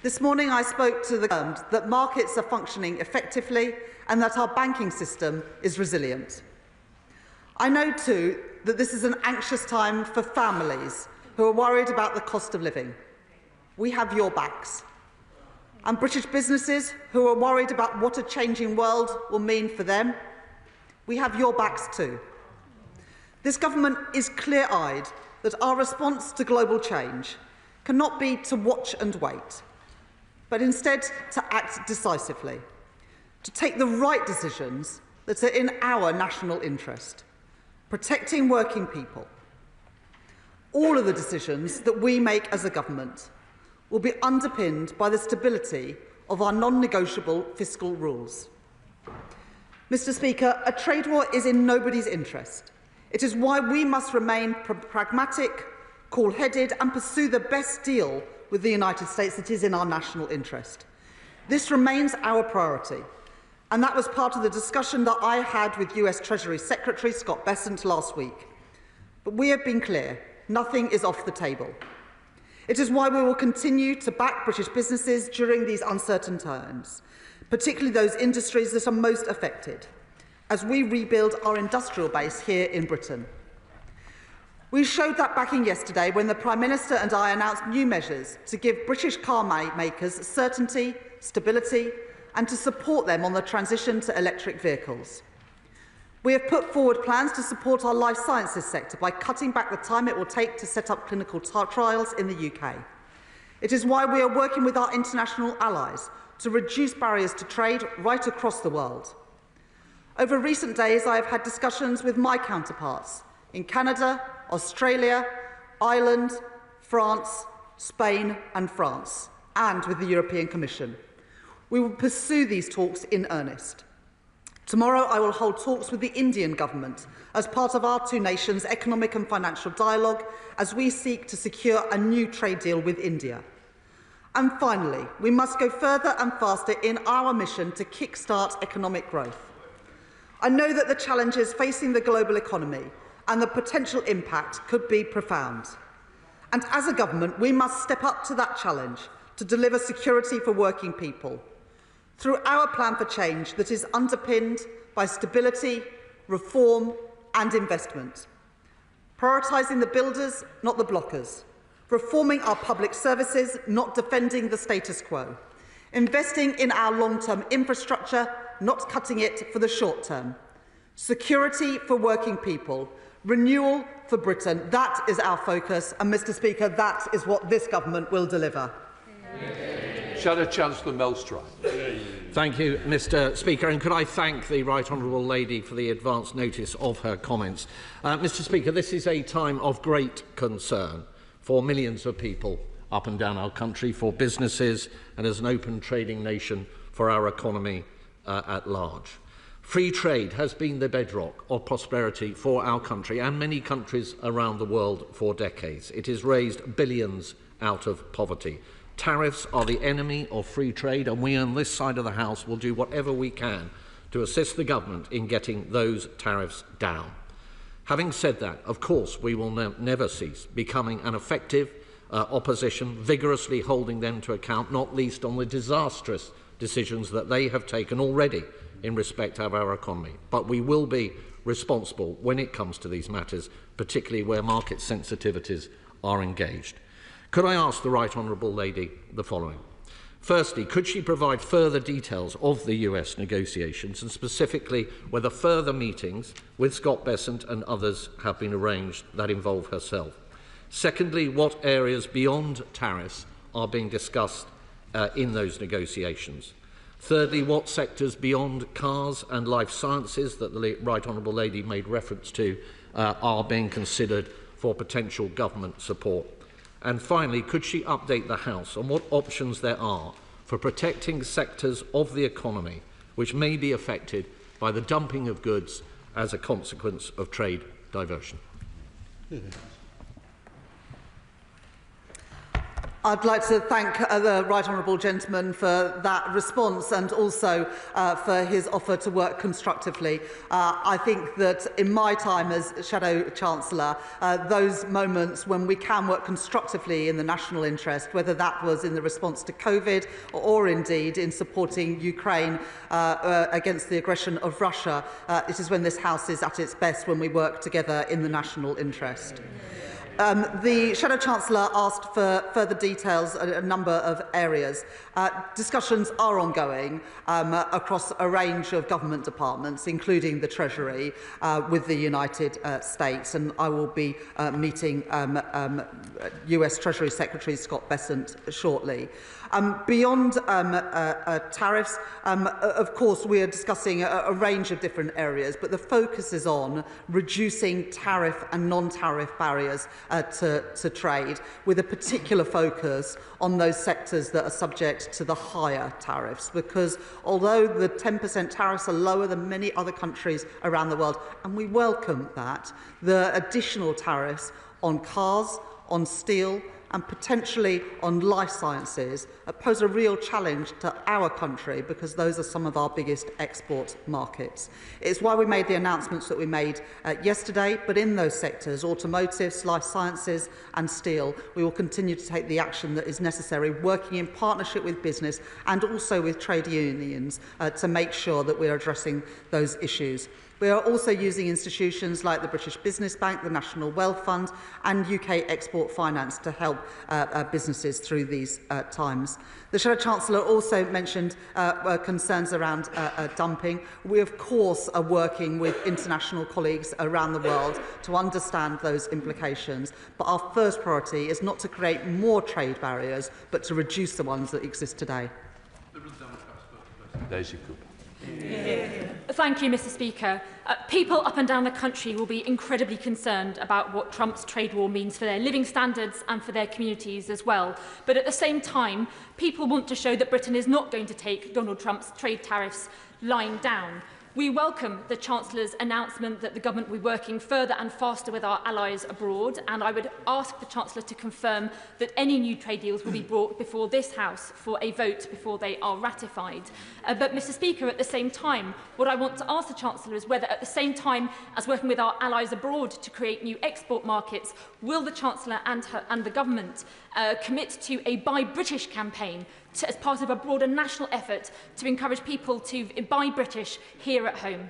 This morning I spoke to the government that markets are functioning effectively and that our banking system is resilient. I know too that this is an anxious time for families who are worried about the cost of living. We have your backs. And British businesses who are worried about what a changing world will mean for them, we have your backs too. This government is clear-eyed that our response to global change cannot be to watch and wait, but instead to act decisively, to take the right decisions that are in our national interest, protecting working people. All of the decisions that we make as a government will be underpinned by the stability of our non-negotiable fiscal rules. Mr. Speaker, a trade war is in nobody's interest. It is why we must remain pragmatic, cool-headed and pursue the best deal with the United States that is in our national interest. This remains our priority, and that was part of the discussion that I had with US Treasury Secretary Scott Bessent last week. But we have been clear, nothing is off the table. It is why we will continue to back British businesses during these uncertain times, particularly those industries that are most affected, as we rebuild our industrial base here in Britain. We showed that backing yesterday when the Prime Minister and I announced new measures to give British car makers certainty, stability, and to support them on the transition to electric vehicles. We have put forward plans to support our life sciences sector by cutting back the time it will take to set up clinical trials in the UK. It is why we are working with our international allies to reduce barriers to trade right across the world. Over recent days, I have had discussions with my counterparts in Canada, Australia, Ireland, France, Spain and France, and with the European Commission. We will pursue these talks in earnest. Tomorrow I will hold talks with the Indian government as part of our two nations' economic and financial dialogue as we seek to secure a new trade deal with India. And finally, we must go further and faster in our mission to kickstart economic growth. I know that the challenges facing the global economy and the potential impact could be profound. And as a government, we must step up to that challenge to deliver security for working people through our plan for change that is underpinned by stability, reform and investment. Prioritising the builders, not the blockers. Reforming our public services, not defending the status quo. Investing in our long-term infrastructure, not cutting it for the short term. Security for working people. Renewal for Britain. That is our focus, and Mr. Speaker, that is what this government will deliver. Shadow Chancellor Mellström. Thank you, Mr. Speaker, and could I thank the Right Honourable Lady for the advance notice of her comments. Mr. Speaker, this is a time of great concern for millions of people up and down our country, for businesses, and as an open trading nation, for our economy at large. Free trade has been the bedrock of prosperity for our country and many countries around the world for decades. It has raised billions out of poverty. Tariffs are the enemy of free trade, and we on this side of the House will do whatever we can to assist the government in getting those tariffs down. Having said that, of course, we will never cease becoming an effective opposition, vigorously holding them to account, not least on the disastrous decisions that they have taken already in respect of our economy. But we will be responsible when it comes to these matters, particularly where market sensitivities are engaged. Could I ask the Right Honourable Lady the following? Firstly, could she provide further details of the US negotiations, and specifically whether further meetings with Scott Bessent and others have been arranged that involve herself? Secondly, what areas beyond tariffs are being discussed in those negotiations? Thirdly, what sectors beyond cars and life sciences that the Right Honourable Lady made reference to are being considered for potential government support? And finally, could she update the House on what options there are for protecting sectors of the economy which may be affected by the dumping of goods as a consequence of trade diversion? I'd like to thank the Right Honourable Gentleman for that response and also for his offer to work constructively. I think that in my time as Shadow Chancellor, those moments when we can work constructively in the national interest, whether that was in the response to COVID or indeed in supporting Ukraine against the aggression of Russia, it is when this House is at its best, when we work together in the national interest. The Shadow Chancellor asked for further details in a number of areas. Discussions are ongoing across a range of government departments, including the Treasury, with the United States, and I will be meeting US Treasury Secretary Scott Bessent shortly. Beyond tariffs, of course, we are discussing a range of different areas, but the focus is on reducing tariff and non-tariff barriers to trade, with a particular focus on those sectors that are subject to the higher tariffs. Because although the 10% tariffs are lower than many other countries around the world, and we welcome that, the additional tariffs on cars, on steel, and potentially on life sciences pose a real challenge to our country, because those are some of our biggest export markets. It's why we made the announcements that we made yesterday, but in those sectors, automotives, life sciences and steel, we will continue to take the action that is necessary, working in partnership with business and also with trade unions to make sure that we are addressing those issues. We are also using institutions like the British Business Bank, the National Wealth Fund and UK Export Finance to help businesses through these times. The Shadow Chancellor also mentioned concerns around dumping. We, of course, are working with international colleagues around the world to understand those implications. But our first priority is not to create more trade barriers, but to reduce the ones that exist today. Daisy Cooper. Thank you, Mr. Speaker. People up and down the country will be incredibly concerned about what Trump's trade war means for their living standards and for their communities as well. But at the same time, people want to show that Britain is not going to take Donald Trump's trade tariffs lying down. We welcome the Chancellor's announcement that the government will be working further and faster with our allies abroad, and I would ask the Chancellor to confirm that any new trade deals will be brought before this House for a vote before they are ratified. But, Mr. Speaker, at the same time, what I want to ask the Chancellor is whether, at the same time as working with our allies abroad to create new export markets, will the Chancellor and the government commit to a Buy British campaign as part of a broader national effort to encourage people to buy British here at home?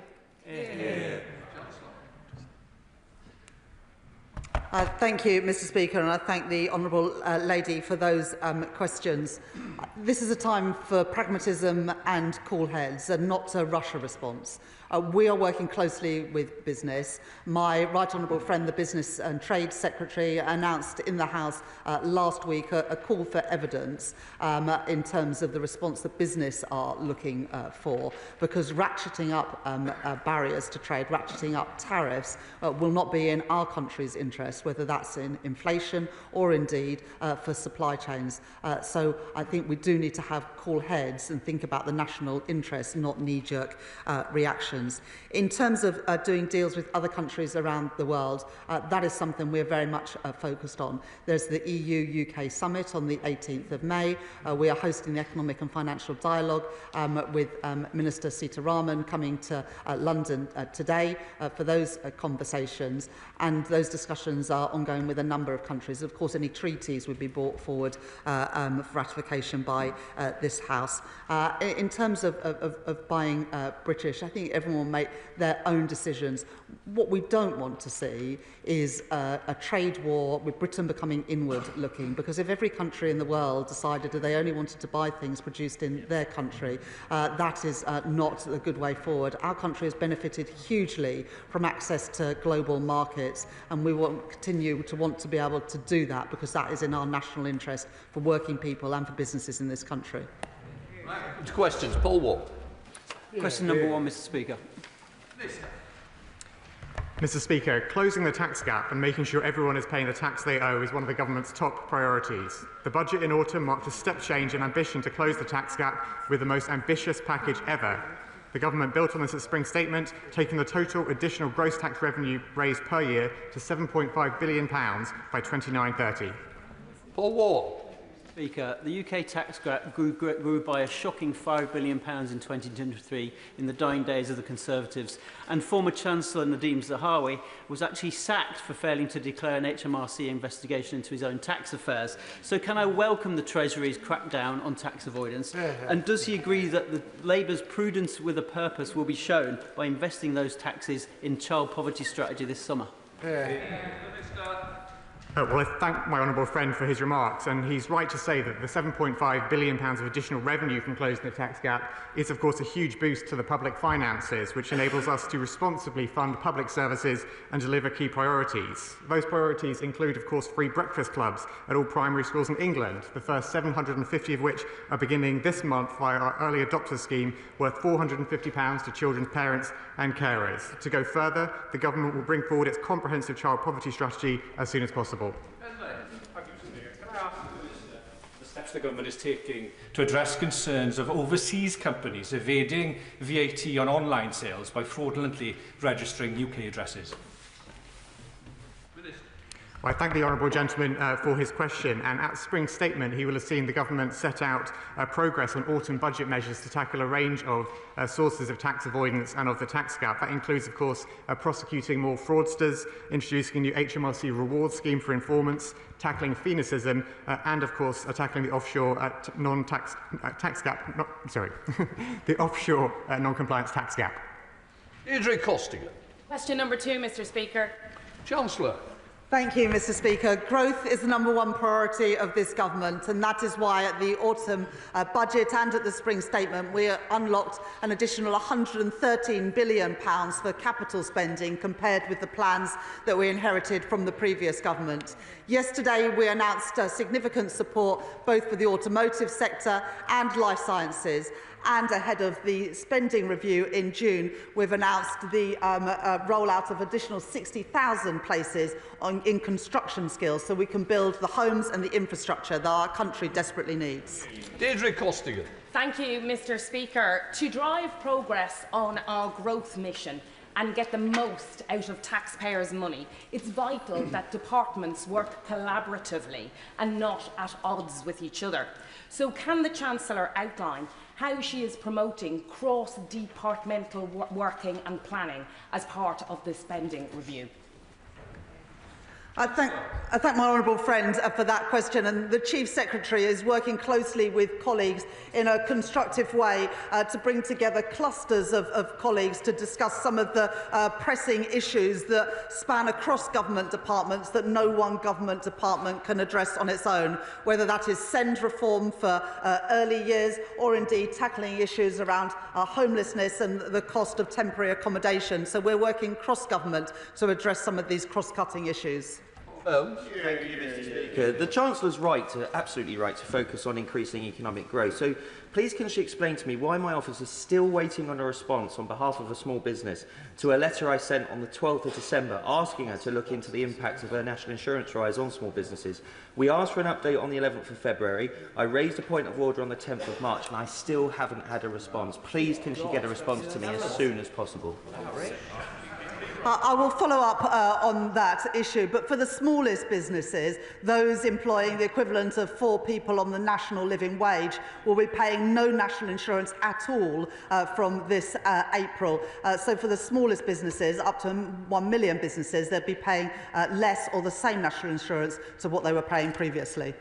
Thank you, Mr. Speaker, and I thank the Honourable Lady for those questions. This is a time for pragmatism and cool heads, and not a Russia response. We are working closely with business. My Right Honourable friend, the Business and Trade Secretary, announced in the House last week a call for evidence in terms of the response that business are looking for, because ratcheting up barriers to trade, ratcheting up tariffs will not be in our country's interest, whether that's in inflation or indeed for supply chains. So I think we do need to have cool heads and think about the national interest, not knee-jerk reactions. In terms of doing deals with other countries around the world, that is something we're very much focused on. There's the EU-UK summit on the 18th of May. We are hosting the Economic and Financial Dialogue with Minister Sitaraman coming to London today for those conversations, and those discussions are ongoing with a number of countries. Of course, any treaties would be brought forward for ratification by this House. In terms of buying British, I think everyone will make their own decisions. What we don't want to see is a trade war with Britain becoming inward looking, because if every country in the world decided that they only wanted to buy things produced in their country, that is not a good way forward. Our country has benefited hugely from access to global markets, and we will continue to want to be able to do that, because that is in our national interest for working people and for businesses in this country. Questions. Paul Wall. Question number one, Mr. Speaker. Mr. Speaker, closing the tax gap and making sure everyone is paying the tax they owe is one of the government's top priorities. The budget in autumn marked a step change in ambition to close the tax gap with the most ambitious package ever. The government built on this its spring statement, taking the total additional gross tax revenue raised per year to £7.5 billion by 2029-30. Paul Wall. Speaker, the UK tax gap grew by a shocking £5 billion in 2023 in the dying days of the Conservatives, and former Chancellor Nadeem Zahawi was actually sacked for failing to declare an HMRC investigation into his own tax affairs. So can I welcome the Treasury's crackdown on tax avoidance? And does he agree that the Labour's prudence with a purpose will be shown by investing those taxes in child poverty strategy this summer? Well, I thank my honourable friend for his remarks, and he's right to say that the £7.5 billion of additional revenue from closing the tax gap is, of course, a huge boost to the public finances, which enables us to responsibly fund public services and deliver key priorities. Those priorities include, of course, free breakfast clubs at all primary schools in England, the first 750 of which are beginning this month via our early adopters scheme, worth £450 to children's parents and carers. To go further, the government will bring forward its comprehensive child poverty strategy as soon as possible. The steps the government is taking to address concerns of overseas companies evading VAT on online sales by fraudulently registering UK addresses. Well, I thank the honourable gentleman for his question, and at spring statement he will have seen the government set out progress on autumn budget measures to tackle a range of sources of tax avoidance and of the tax gap. That includes, of course, prosecuting more fraudsters, introducing a new HMRC reward scheme for informants, tackling phoenicism, and, of course, tackling the offshore non-tax tax gap. The offshore non-compliance tax gap. Deirdre Costigan. Question number 2, Mr. Speaker. Chancellor. Thank you, Mr. Speaker. Growth is the #1 priority of this government, and that is why at the autumn budget and at the spring statement we unlocked an additional £113 billion for capital spending compared with the plans that we inherited from the previous government. Yesterday we announced significant support both for the automotive sector and life sciences. And ahead of the spending review in June, we've announced the rollout of additional 60,000 places in construction skills so we can build the homes and the infrastructure that our country desperately needs. Deirdre Costigan. Thank you, Mr. Speaker. To drive progress on our growth mission and get the most out of taxpayers' money, it's vital that departments work collaboratively and not at odds with each other. So can the Chancellor outline how she is promoting cross-departmental working and planning as part of the spending review? I thank my honourable friend for that question, and the Chief Secretary is working closely with colleagues in a constructive way to bring together clusters of colleagues to discuss some of the pressing issues that span across government departments that no one government department can address on its own, whether that is SEND reform for early years or indeed tackling issues around homelessness and the cost of temporary accommodation. So we're working cross-government to address some of these cross-cutting issues. Thank you, Mr. Speaker. The Chancellor's absolutely right to focus on increasing economic growth. So please can she explain to me why my office is still waiting on a response on behalf of a small business to a letter I sent on the 12th of December asking her to look into the impact of her national insurance rise on small businesses. We asked for an update on the 11th of February. I raised a point of order on the 10th of March and I still haven't had a response. Please can she get a response to me as soon as possible? I will follow up on that issue, but for the smallest businesses, those employing the equivalent of 4 people on the national living wage will be paying no national insurance at all from this April. So for the smallest businesses, up to 1 million businesses, they'll be paying less or the same national insurance to what they were paying previously.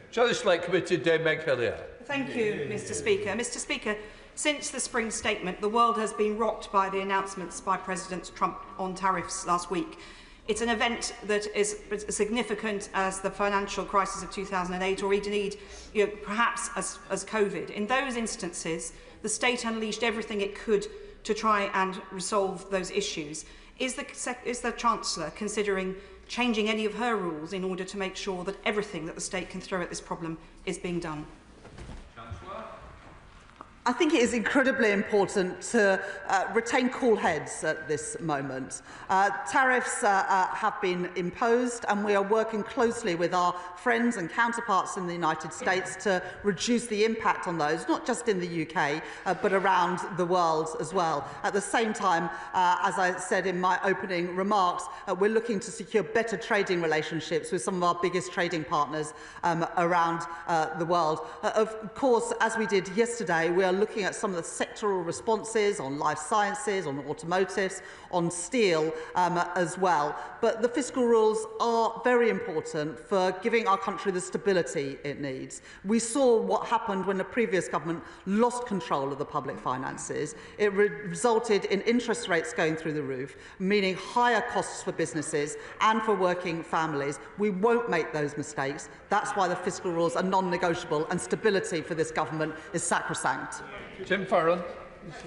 Shall the Select Committee, Dame Meg Hillier. Thank you, Mr. Speaker. Mr. Speaker, since the spring statement, the world has been rocked by the announcements by President Trump on tariffs last week. It's an event that is as significant as the financial crisis of 2008 or indeed, perhaps as COVID. In those instances, the state unleashed everything it could to try and resolve those issues. Is the Chancellor considering changing any of her rules in order to make sure that everything that the state can throw at this problem is being done? I think it is incredibly important to retain cool heads at this moment. Tariffs have been imposed, and we are working closely with our friends and counterparts in the United States to reduce the impact on those, not just in the UK, but around the world as well. At the same time, as I said in my opening remarks, we're looking to secure better trading relationships with some of our biggest trading partners around the world. Of course, as we did yesterday, we are looking at some of the sectoral responses on life sciences, on automotives, on steel as well. But the fiscal rules are very important for giving our country the stability it needs. We saw what happened when the previous government lost control of the public finances. It resulted in interest rates going through the roof, meaning higher costs for businesses and for working families. We won't make those mistakes. That's why the fiscal rules are non-negotiable, and stability for this government is sacrosanct. Tim Farron.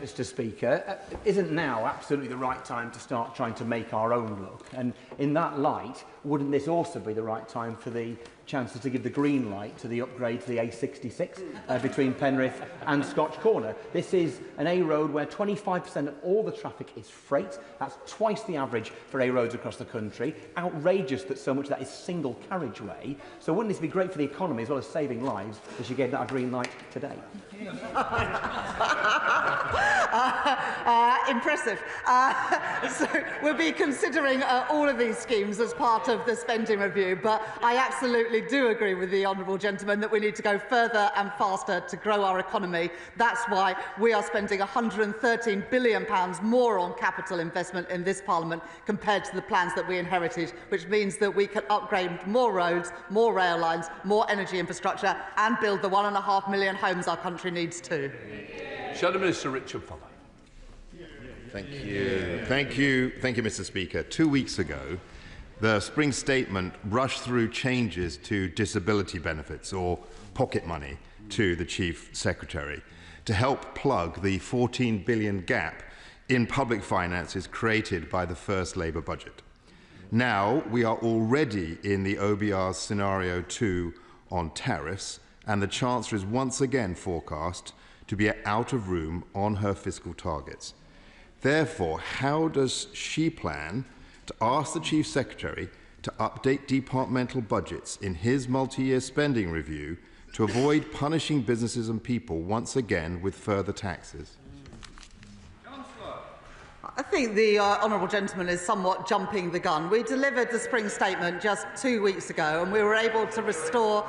Mr. Speaker, isn't now absolutely the right time to start trying to make our own look? And in that light, wouldn't this also be the right time for the Chancellor to give the green light to the upgrade to the A66 between Penrith and Scotch Corner? This is an A road where 25% of all the traffic is freight. That's twice the average for A roads across the country. Outrageous that so much of that is single carriageway. So wouldn't this be great for the economy as well as saving lives if she gave that a green light today? Impressive. So we'll be considering all of these schemes as part of the spending review, but I absolutely do agree with the honourable gentleman that we need to go further and faster to grow our economy. That's why we are spending £113 billion more on capital investment in this Parliament compared to the plans that we inherited, which means that we can upgrade more roads, more rail lines, more energy infrastructure, and build the 1.5 million homes our country needs too. Shadow Minister Rachel Reeves. Thank you, Mr. Speaker. 2 weeks ago, the Spring Statement rushed through changes to disability benefits, or pocket money, to the Chief Secretary to help plug the £14 billion gap in public finances created by the first Labour budget. Now we are already in the OBR's Scenario 2 on tariffs, and the Chancellor is once again forecast to be out of room on her fiscal targets. Therefore, how does she plan to ask the Chief Secretary to update departmental budgets in his multi-year spending review to avoid punishing businesses and people once again with further taxes? I think the honourable gentleman is somewhat jumping the gun. We delivered the Spring Statement just 2 weeks ago, and we were able to restore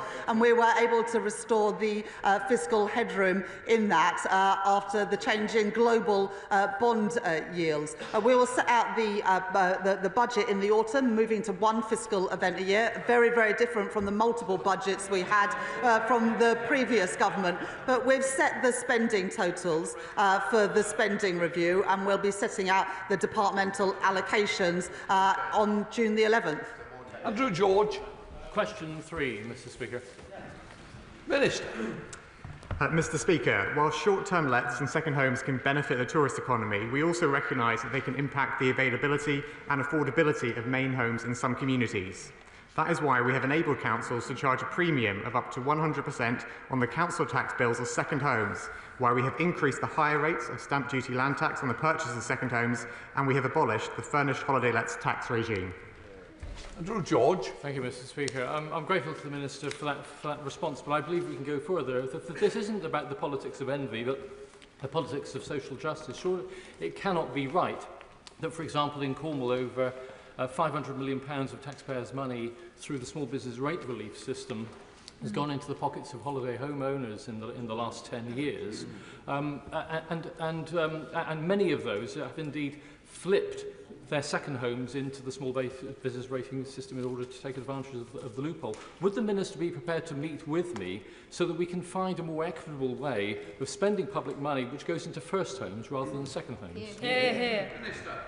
the fiscal headroom in that after the change in global bond yields. We will set out the budget in the autumn, moving to one fiscal event a year, very, very different from the multiple budgets we had from the previous government. But we've set the spending totals for the spending review, and we'll be setting out the departmental allocations on June the 11th. Andrew George. Question 3, Mr. Speaker. Minister. Mr. Speaker, while short-term lets and second homes can benefit the tourist economy, we also recognise that they can impact the availability and affordability of main homes in some communities. That is why we have enabled councils to charge a premium of up to 100% on the council tax bills of second homes, why we have increased the higher rates of stamp duty land tax on the purchase of second homes, and we have abolished the furnished holiday lets tax regime. Andrew George. Thank you, Mr. Speaker. I'm grateful to the Minister for that response, but I believe we can go further. This isn't about the politics of envy, but the politics of social justice. Sure, it cannot be right that, for example, in Cornwall, over £500 million of taxpayers' money through the small business rate relief system has gone into the pockets of holiday homeowners in the last 10 years, and many of those have indeed flipped their second homes into the small business rating system in order to take advantage of the loophole. Would the Minister be prepared to meet with me so that we can find a more equitable way of spending public money which goes into first homes rather than second homes? Minister.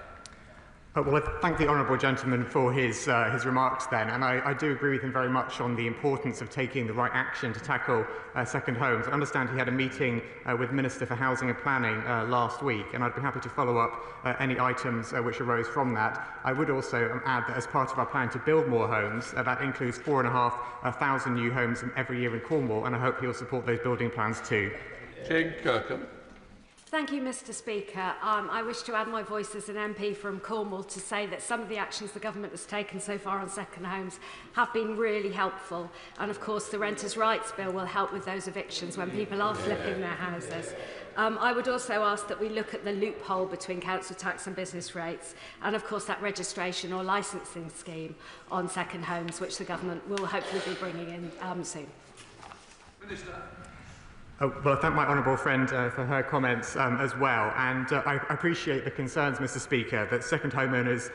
Well, I thank the honourable gentleman for his remarks then, and I do agree with him very much on the importance of taking the right action to tackle second homes. I understand he had a meeting with Minister for Housing and Planning last week, and I'd be happy to follow up any items which arose from that. I would also add that as part of our plan to build more homes, that includes 4,500 new homes every year in Cornwall, and I hope he'll support those building plans too. Jane Kirkham. Thank you, Mr Speaker. I wish to add my voice as an MP from Cornwall to say that some of the actions the government has taken so far on second homes have been really helpful. And of course, the Renters' Rights Bill will help with those evictions when people are flipping their houses. I would also ask that we look at the loophole between council tax and business rates, and of course that registration or licensing scheme on second homes, which the government will hopefully be bringing in soon. Minister. Well, I thank my honourable friend for her comments as well, and I appreciate the concerns, Mr Speaker, that second homeowners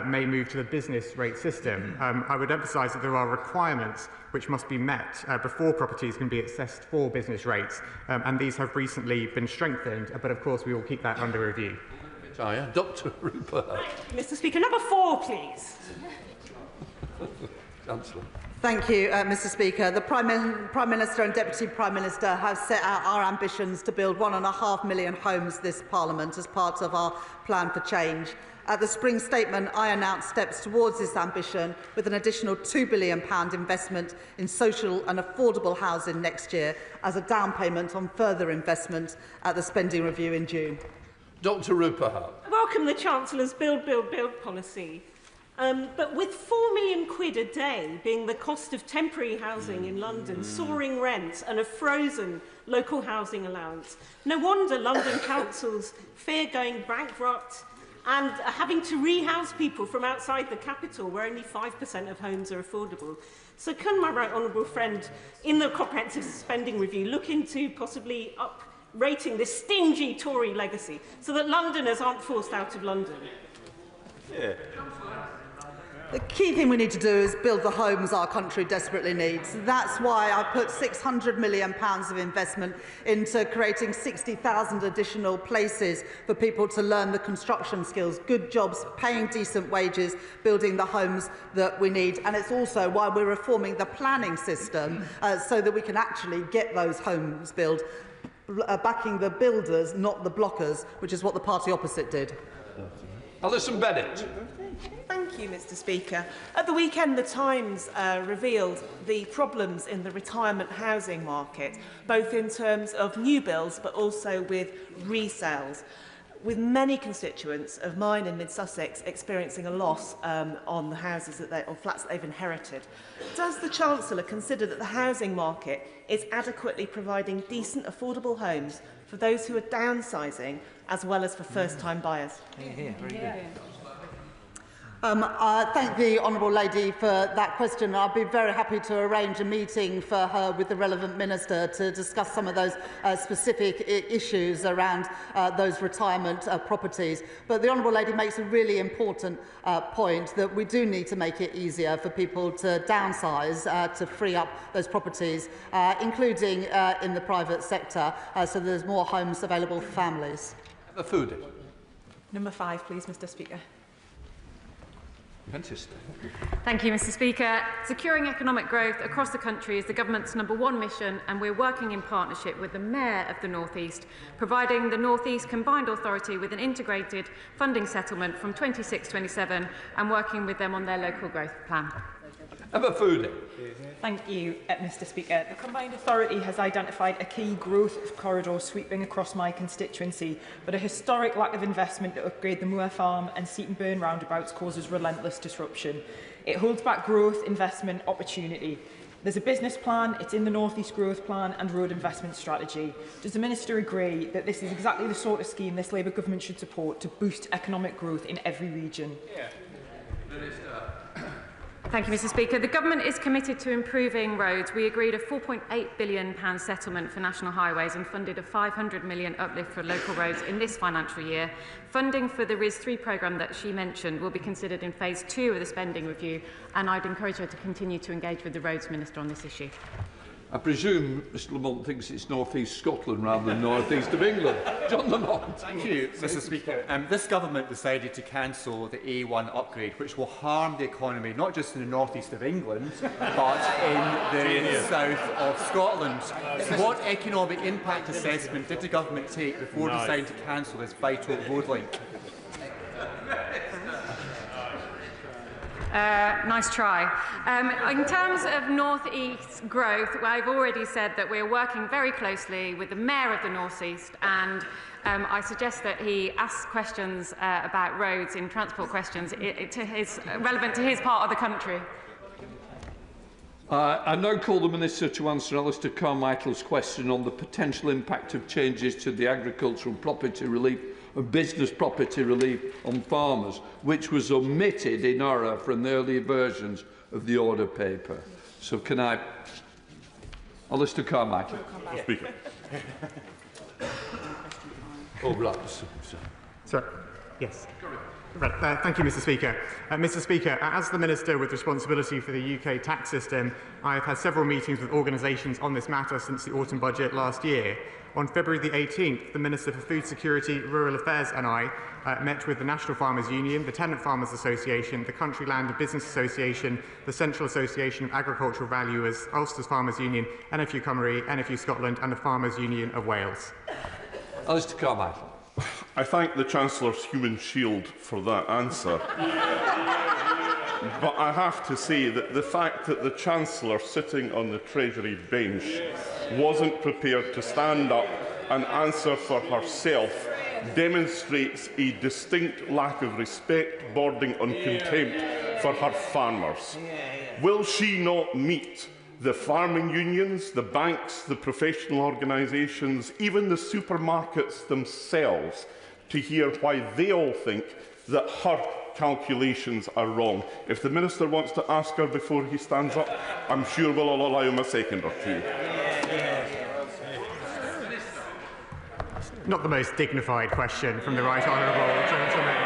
may move to the business rate system. I would emphasise that there are requirements which must be met before properties can be assessed for business rates, and these have recently been strengthened, but of course we will keep that under review. Dr Rupert. Mr Speaker, number 4, please. Chancellor. Thank you, Mr Speaker. The Prime Minister and Deputy Prime Minister have set out our ambitions to build 1.5 million homes this Parliament as part of our plan for change. At the spring statement, I announced steps towards this ambition with an additional £2 billion investment in social and affordable housing next year as a down payment on further investment at the spending review in June. Dr Rupert. I welcome the Chancellor's build, build, build policy. But with £4 million a day being the cost of temporary housing in London, soaring rents and a frozen local housing allowance, no wonder London councils fear going bankrupt and having to rehouse people from outside the capital where only 5% of homes are affordable. So can my right honourable friend, in the comprehensive spending review, look into possibly uprating this stingy Tory legacy so that Londoners aren't forced out of London? Yeah. The key thing we need to do is build the homes our country desperately needs. That's why I put £600 million of investment into creating 60,000 additional places for people to learn the construction skills, good jobs, paying decent wages, building the homes that we need. And it's also why we're reforming the planning system so that we can actually get those homes built, backing the builders, not the blockers, which is what the party opposite did. Alison Bennett. Thank you, Mr Speaker. At the weekend, The Times revealed the problems in the retirement housing market, both in terms of new builds but also with resales, with many constituents of mine in mid-Sussex experiencing a loss on the houses or flats that they've inherited. Does the Chancellor consider that the housing market is adequately providing decent, affordable homes for those who are downsizing as well as for first-time buyers? Thank the Honourable Lady for that question. I'll be very happy to arrange a meeting for her with the relevant minister to discuss some of those specific issues around those retirement properties. But the Honourable Lady makes a really important point that we do need to make it easier for people to downsize to free up those properties, including in the private sector, so there's more homes available for families. Food. Number 5, please, Mr Speaker. Thank you, Mr Speaker. Securing economic growth across the country is the government's #1 mission, and we're working in partnership with the Mayor of the North East, providing the North East Combined Authority with an integrated funding settlement from 26-27 and working with them on their local growth plan. Food. Thank you, Mr Speaker. The Combined Authority has identified a key growth corridor sweeping across my constituency, but a historic lack of investment to upgrade the Moor Farm and Seaton Burn roundabouts causes relentless disruption. It holds back growth, investment, opportunity. There's a business plan, it's in the North East Growth Plan and Road Investment Strategy. Does the Minister agree that this is exactly the sort of scheme this Labour government should support to boost economic growth in every region? Thank you, Mr Speaker. The Government is committed to improving roads. We agreed a £4.8 billion settlement for national highways and funded a £500 million uplift for local roads in this financial year. Funding for the RIS3 programme that she mentioned will be considered in phase 2 of the spending review, and I'd encourage her to continue to engage with the Roads Minister on this issue. I presume Mr Lamont thinks it's North East Scotland rather than North East of England. John Lamont. Thank you, Mr Speaker. This government decided to cancel the A1 upgrade, which will harm the economy not just in the North East of England, but in the south of Scotland. So what economic impact assessment did the government take before deciding to cancel this vital road link? Nice try. In terms of North East growth, I've already said that we're working very closely with the Mayor of the North East, and I suggest that he asks questions about roads in transport questions relevant to his part of the country. I now call the Minister to answer Alistair Carmichael's question on the potential impact of changes to the agricultural property relief and business property relief on farmers, which was omitted in error from the earlier versions of the order paper. So can I... Alistair Carmichael. Speaker. Oh, right. Sir. Yes. Right, thank you, Mr. Speaker. Mr. Speaker, as the Minister with responsibility for the UK tax system, I have had several meetings with organisations on this matter since the autumn budget last year. On February the 18th, the Minister for Food Security, Rural Affairs and I met with the National Farmers Union, the Tenant Farmers Association, the Country Land and Business Association, the Central Association of Agricultural Valuers, Ulster's Farmers Union, NFU Cymru, NFU Scotland and the Farmers Union of Wales. Alistair Carmichael. I thank the Chancellor's human shield for that answer. But I have to say that the fact that the Chancellor sitting on the Treasury bench wasn't prepared to stand up and answer for herself demonstrates a distinct lack of respect bordering on contempt for her farmers. Will she not meet the farming unions, the banks, the professional organisations, even the supermarkets themselves, to hear why they all think that her calculations are wrong? If the Minister wants to ask her before he stands up, I'm sure we'll all allow him a second or two. Not the most dignified question from the right honourable gentleman.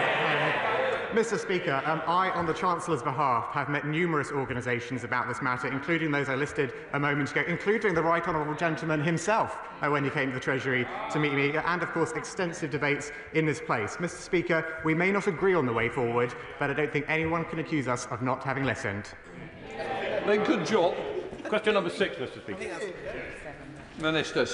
Mr. Speaker, I, on the Chancellor's behalf, have met numerous organisations about this matter, including those I listed a moment ago, including the right honourable gentleman himself when he came to the Treasury to meet me, and, of course, extensive debates in this place. Mr. Speaker, we may not agree on the way forward, but I don't think anyone can accuse us of not having listened. Good job. Question number 6, Mr. Speaker. Minister,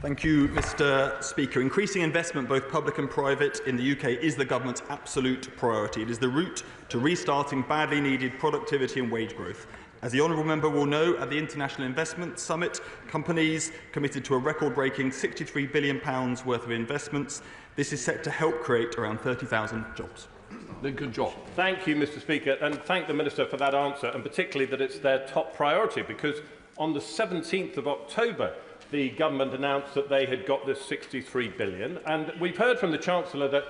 Thank you, Mr. Speaker. Increasing investment, both public and private, in the UK is the government's absolute priority. It is the route to restarting badly needed productivity and wage growth. As the honourable member will know, at the International Investment Summit, companies committed to a record-breaking £63 billion worth of investments. This is set to help create around 30,000 jobs. Good job. Thank you, Mr. Speaker, and thank the Minister for that answer, and particularly that it's their top priority, because on the 17th of October, the government announced that they had got this £63 billion, and we've heard from the Chancellor that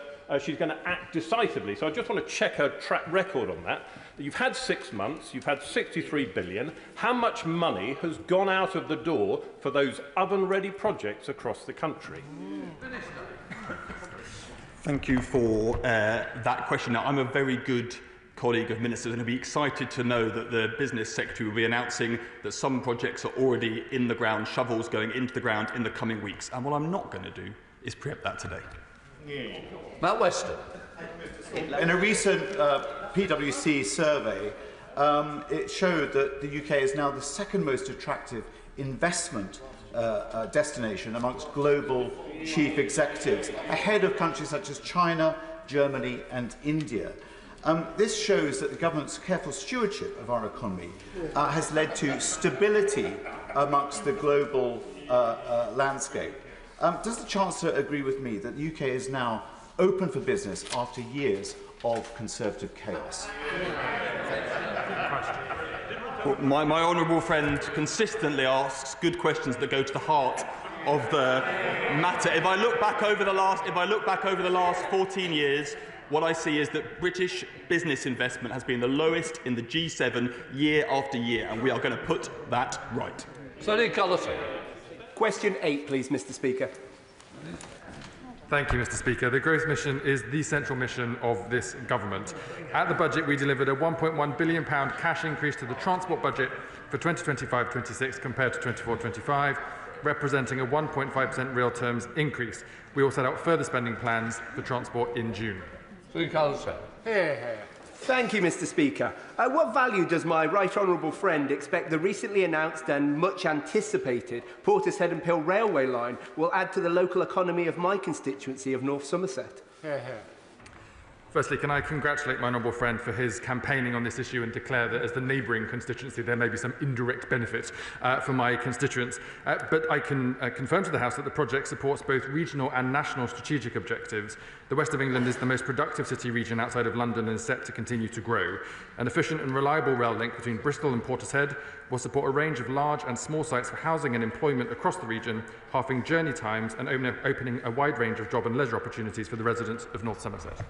she's going to act decisively. So I just want to check her track record on that. You've had 6 months, you've had £63 billion. How much money has gone out of the door for those oven-ready projects across the country? Thank you for that question. Now, I'm a very good colleague of ministers and will be excited to know that the Business Secretary will be announcing that some projects are already in the ground, shovels going into the ground in the coming weeks. And what I'm not going to do is preempt that today. Matt Weston. In a recent PwC survey, it showed that the UK is now the second most attractive investment destination amongst global chief executives, ahead of countries such as China, Germany and India. This shows that the government's careful stewardship of our economy has led to stability amongst the global landscape. Does the Chancellor agree with me that the UK is now open for business after years of Conservative chaos? Well, my honourable friend consistently asks good questions that go to the heart of the matter. If I look back over the last 14 years, what I see is that British business investment has been the lowest in the G7 year after year, and we are going to put that right. Question 8, please, Mr. Speaker. Thank you, Mr. Speaker. The growth mission is the central mission of this government. At the budget, we delivered a £1.1 billion cash increase to the transport budget for 2025-26 compared to 24-25, representing a 1.5% real terms increase. We will set out further spending plans for transport in June. Thank you, Mr. Speaker. What value does my right honourable friend expect the recently announced and much anticipated Portishead and Pill railway line will add to the local economy of my constituency of North Somerset? Firstly, can I congratulate my honourable friend for his campaigning on this issue and declare that as the neighbouring constituency there may be some indirect benefit for my constituents. But I can confirm to the House that the project supports both regional and national strategic objectives. The West of England is the most productive city region outside of London and is set to continue to grow. An efficient and reliable rail link between Bristol and Portishead will support a range of large and small sites for housing and employment across the region, halving journey times and opening a wide range of job and leisure opportunities for the residents of North Somerset.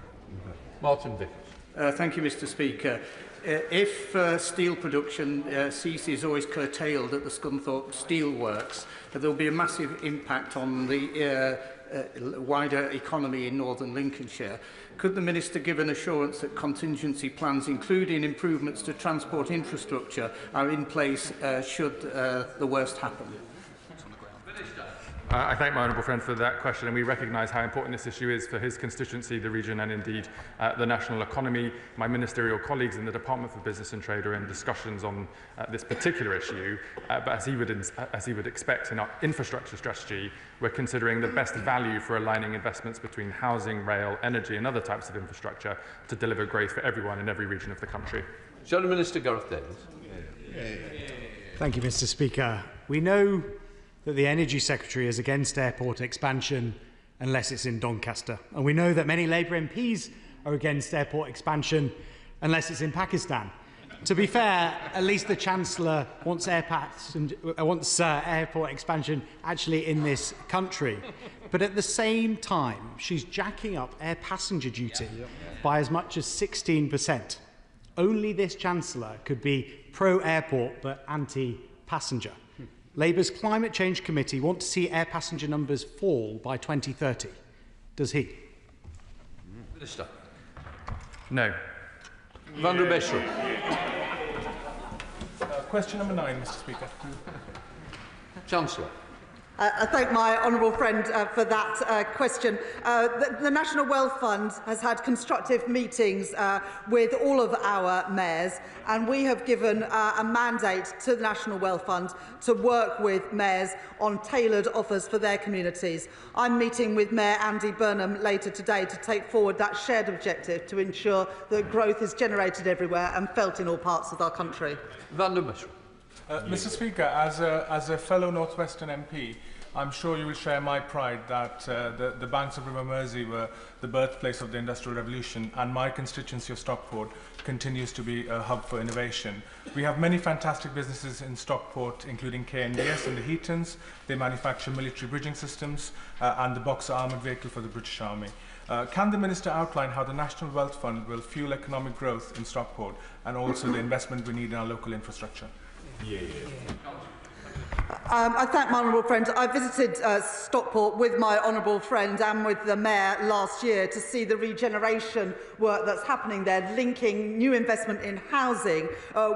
Martin Vickers. Thank you, Mr. Speaker. If steel production ceases or is curtailed at the Scunthorpe Steel Works, there will be a massive impact on the wider economy in northern Lincolnshire. Could the Minister give an assurance that contingency plans, including improvements to transport infrastructure, are in place should the worst happen? I thank my honourable friend for that question, and we recognise how important this issue is for his constituency, the region, and indeed the national economy. My ministerial colleagues in the Department for Business and Trade are in discussions on this particular issue, but as he would expect in our infrastructure strategy, we're considering the best value for aligning investments between housing, rail, energy and other types of infrastructure to deliver growth for everyone in every region of the country. Shadow Minister Gareth Davies. Thank you, Mr. Speaker. We know that the Energy Secretary is against airport expansion unless it's in Doncaster. And we know that many Labour MPs are against airport expansion unless it's in Pakistan. To be fair, at least the Chancellor wants airport expansion actually in this country. But at the same time, she's jacking up air passenger duty by as much as 16%. Only this Chancellor could be pro-airport but anti-passenger. Labour's Climate Change Committee want to see air passenger numbers fall by 2030. Does he? Minister. No. Van der Bescher. Question number 9, Mr. Speaker. Chancellor. I thank my honourable friend for that question. The National Wealth Fund has had constructive meetings with all of our mayors, and we have given a mandate to the National Wealth Fund to work with mayors on tailored offers for their communities. I'm meeting with Mayor Andy Burnham later today to take forward that shared objective to ensure that growth is generated everywhere and felt in all parts of our country. Van der Bescher. Mr. Speaker, as a fellow North Western MP, I'm sure you will share my pride that the banks of River Mersey were the birthplace of the Industrial Revolution, and my constituency of Stockport continues to be a hub for innovation. We have many fantastic businesses in Stockport, including KNDS and the Heatons. They manufacture military bridging systems and the Boxer armoured vehicle for the British Army. Can the Minister outline how the National Wealth Fund will fuel economic growth in Stockport and also the investment we need in our local infrastructure? I thank my honourable friend. I visited Stockport with my honourable friend and with the Mayor last year to see the regeneration work that's happening there, linking new investment in housing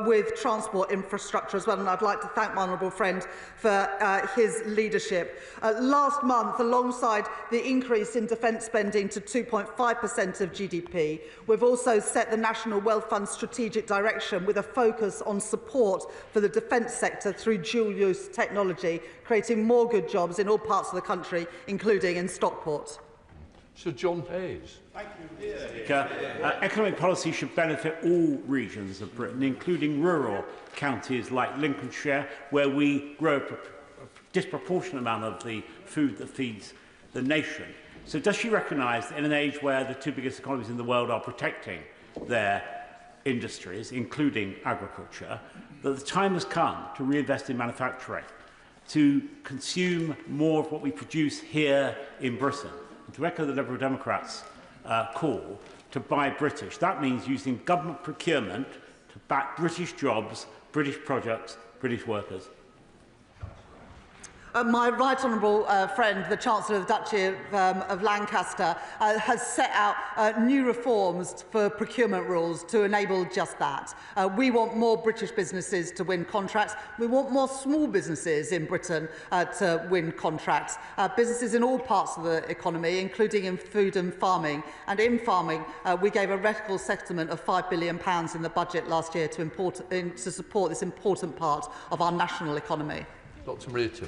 with transport infrastructure as well. And I'd like to thank my honourable friend for his leadership. Last month, alongside the increase in defence spending to 2.5% of GDP, we've also set the National Wealth Fund strategic direction with a focus on support for the defence sector through dual-use technology, creating more good jobs in all parts of the country, including in Stockport. Sir John Hayes. Thank you, Mr. Speaker. Economic policy should benefit all regions of Britain, including rural counties like Lincolnshire, where we grow a disproportionate amount of the food that feeds the nation. So does she recognise that in an age where the two biggest economies in the world are protecting their industries, including agriculture, that the time has come to reinvest in manufacturing, to consume more of what we produce here in Britain, and to echo the Liberal Democrats' call to buy British? That means using government procurement to back British jobs, British products, British workers. My right honourable friend, the Chancellor of the Duchy of Lancaster, has set out new reforms for procurement rules to enable just that. We want more British businesses to win contracts. We want more small businesses in Britain to win contracts. Businesses in all parts of the economy, including in food and farming. And in farming, we gave a radical settlement of £5 billion in the budget last year to support this important part of our national economy. Dr. Reeves.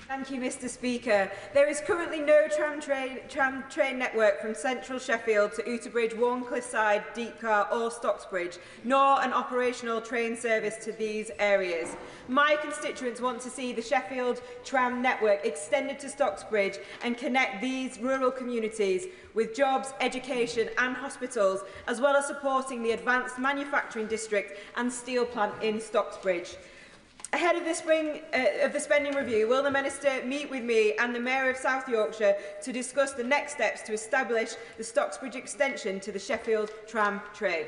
Thank you, Mr. Speaker. There is currently no tram train network from central Sheffield to Outerbridge, Warncliffside, Deepcar or Stocksbridge, nor an operational train service to these areas. My constituents want to see the Sheffield tram network extended to Stocksbridge and connect these rural communities with jobs, education and hospitals, as well as supporting the advanced manufacturing district and steel plant in Stocksbridge. Ahead of the spending review, will the Minister meet with me and the Mayor of South Yorkshire to discuss the next steps to establish the Stocksbridge extension to the Sheffield tram train?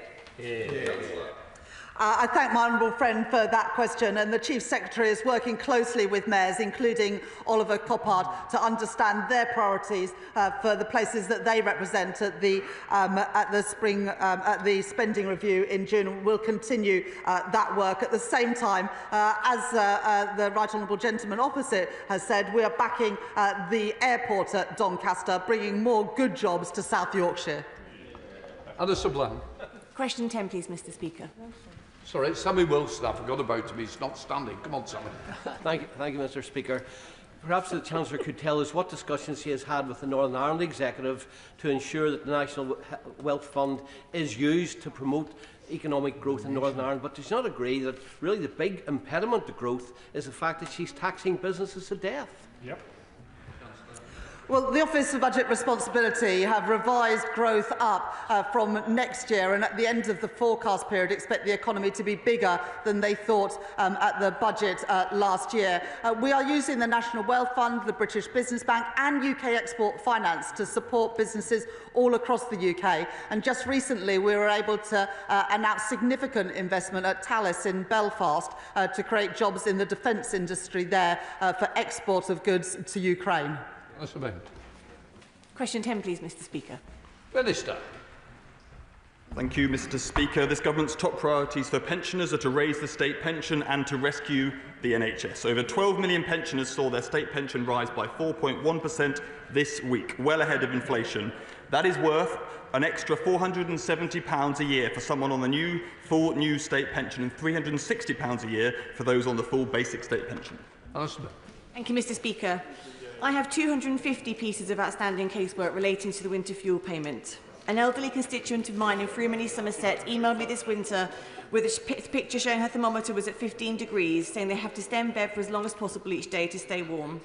I thank my honourable friend for that question, and the Chief Secretary is working closely with mayors, including Oliver Coppard, to understand their priorities for the places that they represent at the spending review in June. We'll continue that work. At the same time, as the right honourable gentleman opposite has said, we are backing the airport at Doncaster, bringing more good jobs to South Yorkshire. Anna Sublime. Question 10, please, Mr. Speaker. Sorry, Sammy Wilson, I forgot about him. He's not standing. Come on, Sammy. Thank you, Mr. Speaker. Perhaps the Chancellor could tell us what discussions he has had with the Northern Ireland Executive to ensure that the National Wealth Fund is used to promote economic growth in Northern Ireland, but does not agree that really the big impediment to growth is the fact that she's taxing businesses to death. Yep. Well, the Office for Budget Responsibility have revised growth up from next year, and at the end of the forecast period expect the economy to be bigger than they thought at the budget last year. We are using the National Wealth Fund, the British Business Bank and UK Export Finance to support businesses all across the UK. And just recently we were able to announce significant investment at Thales in Belfast to create jobs in the defence industry there for export of goods to Ukraine. Question 10, please, Mr. Speaker. Minister. Thank you, Mr. Speaker. This government's top priorities for pensioners are to raise the state pension and to rescue the NHS. Over 12 million pensioners saw their state pension rise by 4.1% this week, well ahead of inflation. That is worth an extra £470 a year for someone on the full new state pension and £360 a year for those on the full basic state pension. Thank you, Mr. Speaker. I have 250 pieces of outstanding casework relating to the winter fuel payment. An elderly constituent of mine in Freeman, Somerset, emailed me this winter with a picture showing her thermometer was at 15 degrees, saying they have to stay in bed for as long as possible each day to stay warm.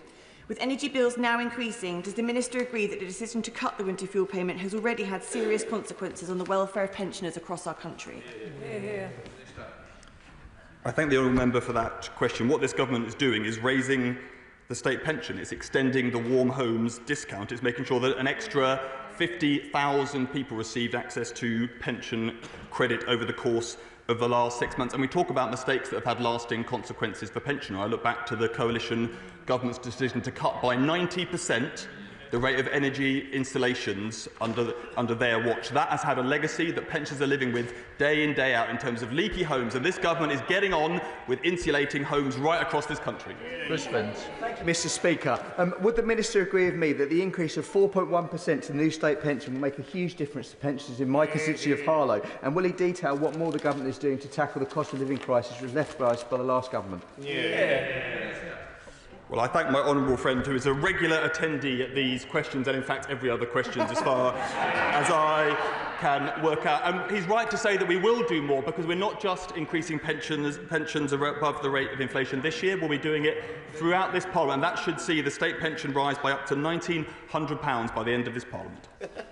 With energy bills now increasing, does the Minister agree that the decision to cut the winter fuel payment has already had serious consequences on the welfare of pensioners across our country? I thank the honourable member for that question. What this government is doing is raising the state pension. It's extending the warm homes discount. It's making sure that an extra 50,000 people received access to pension credit over the course of the last 6 months. And we talk about mistakes that have had lasting consequences for pensioners. I look back to the coalition government's decision to cut by 90% the rate of energy installations under their watch. That has had a legacy that pensioners are living with day in, day out in terms of leaky homes, and this government is getting on with insulating homes right across this country. Chris Spence. Thank you, Mr. Speaker. Would the Minister agree with me that the increase of 4.1% to the new state pension will make a huge difference to pensioners in my constituency of Harlow? And will he detail what more the government is doing to tackle the cost of living crisis which was left by the last government? Well, I thank my honourable friend, who is a regular attendee at these questions and, in fact, every other question, as far as I can work out. He's right to say that we will do more, because we're not just increasing pensions above the rate of inflation this year. We'll be doing it throughout this Parliament. And that should see the state pension rise by up to £1,900 by the end of this Parliament.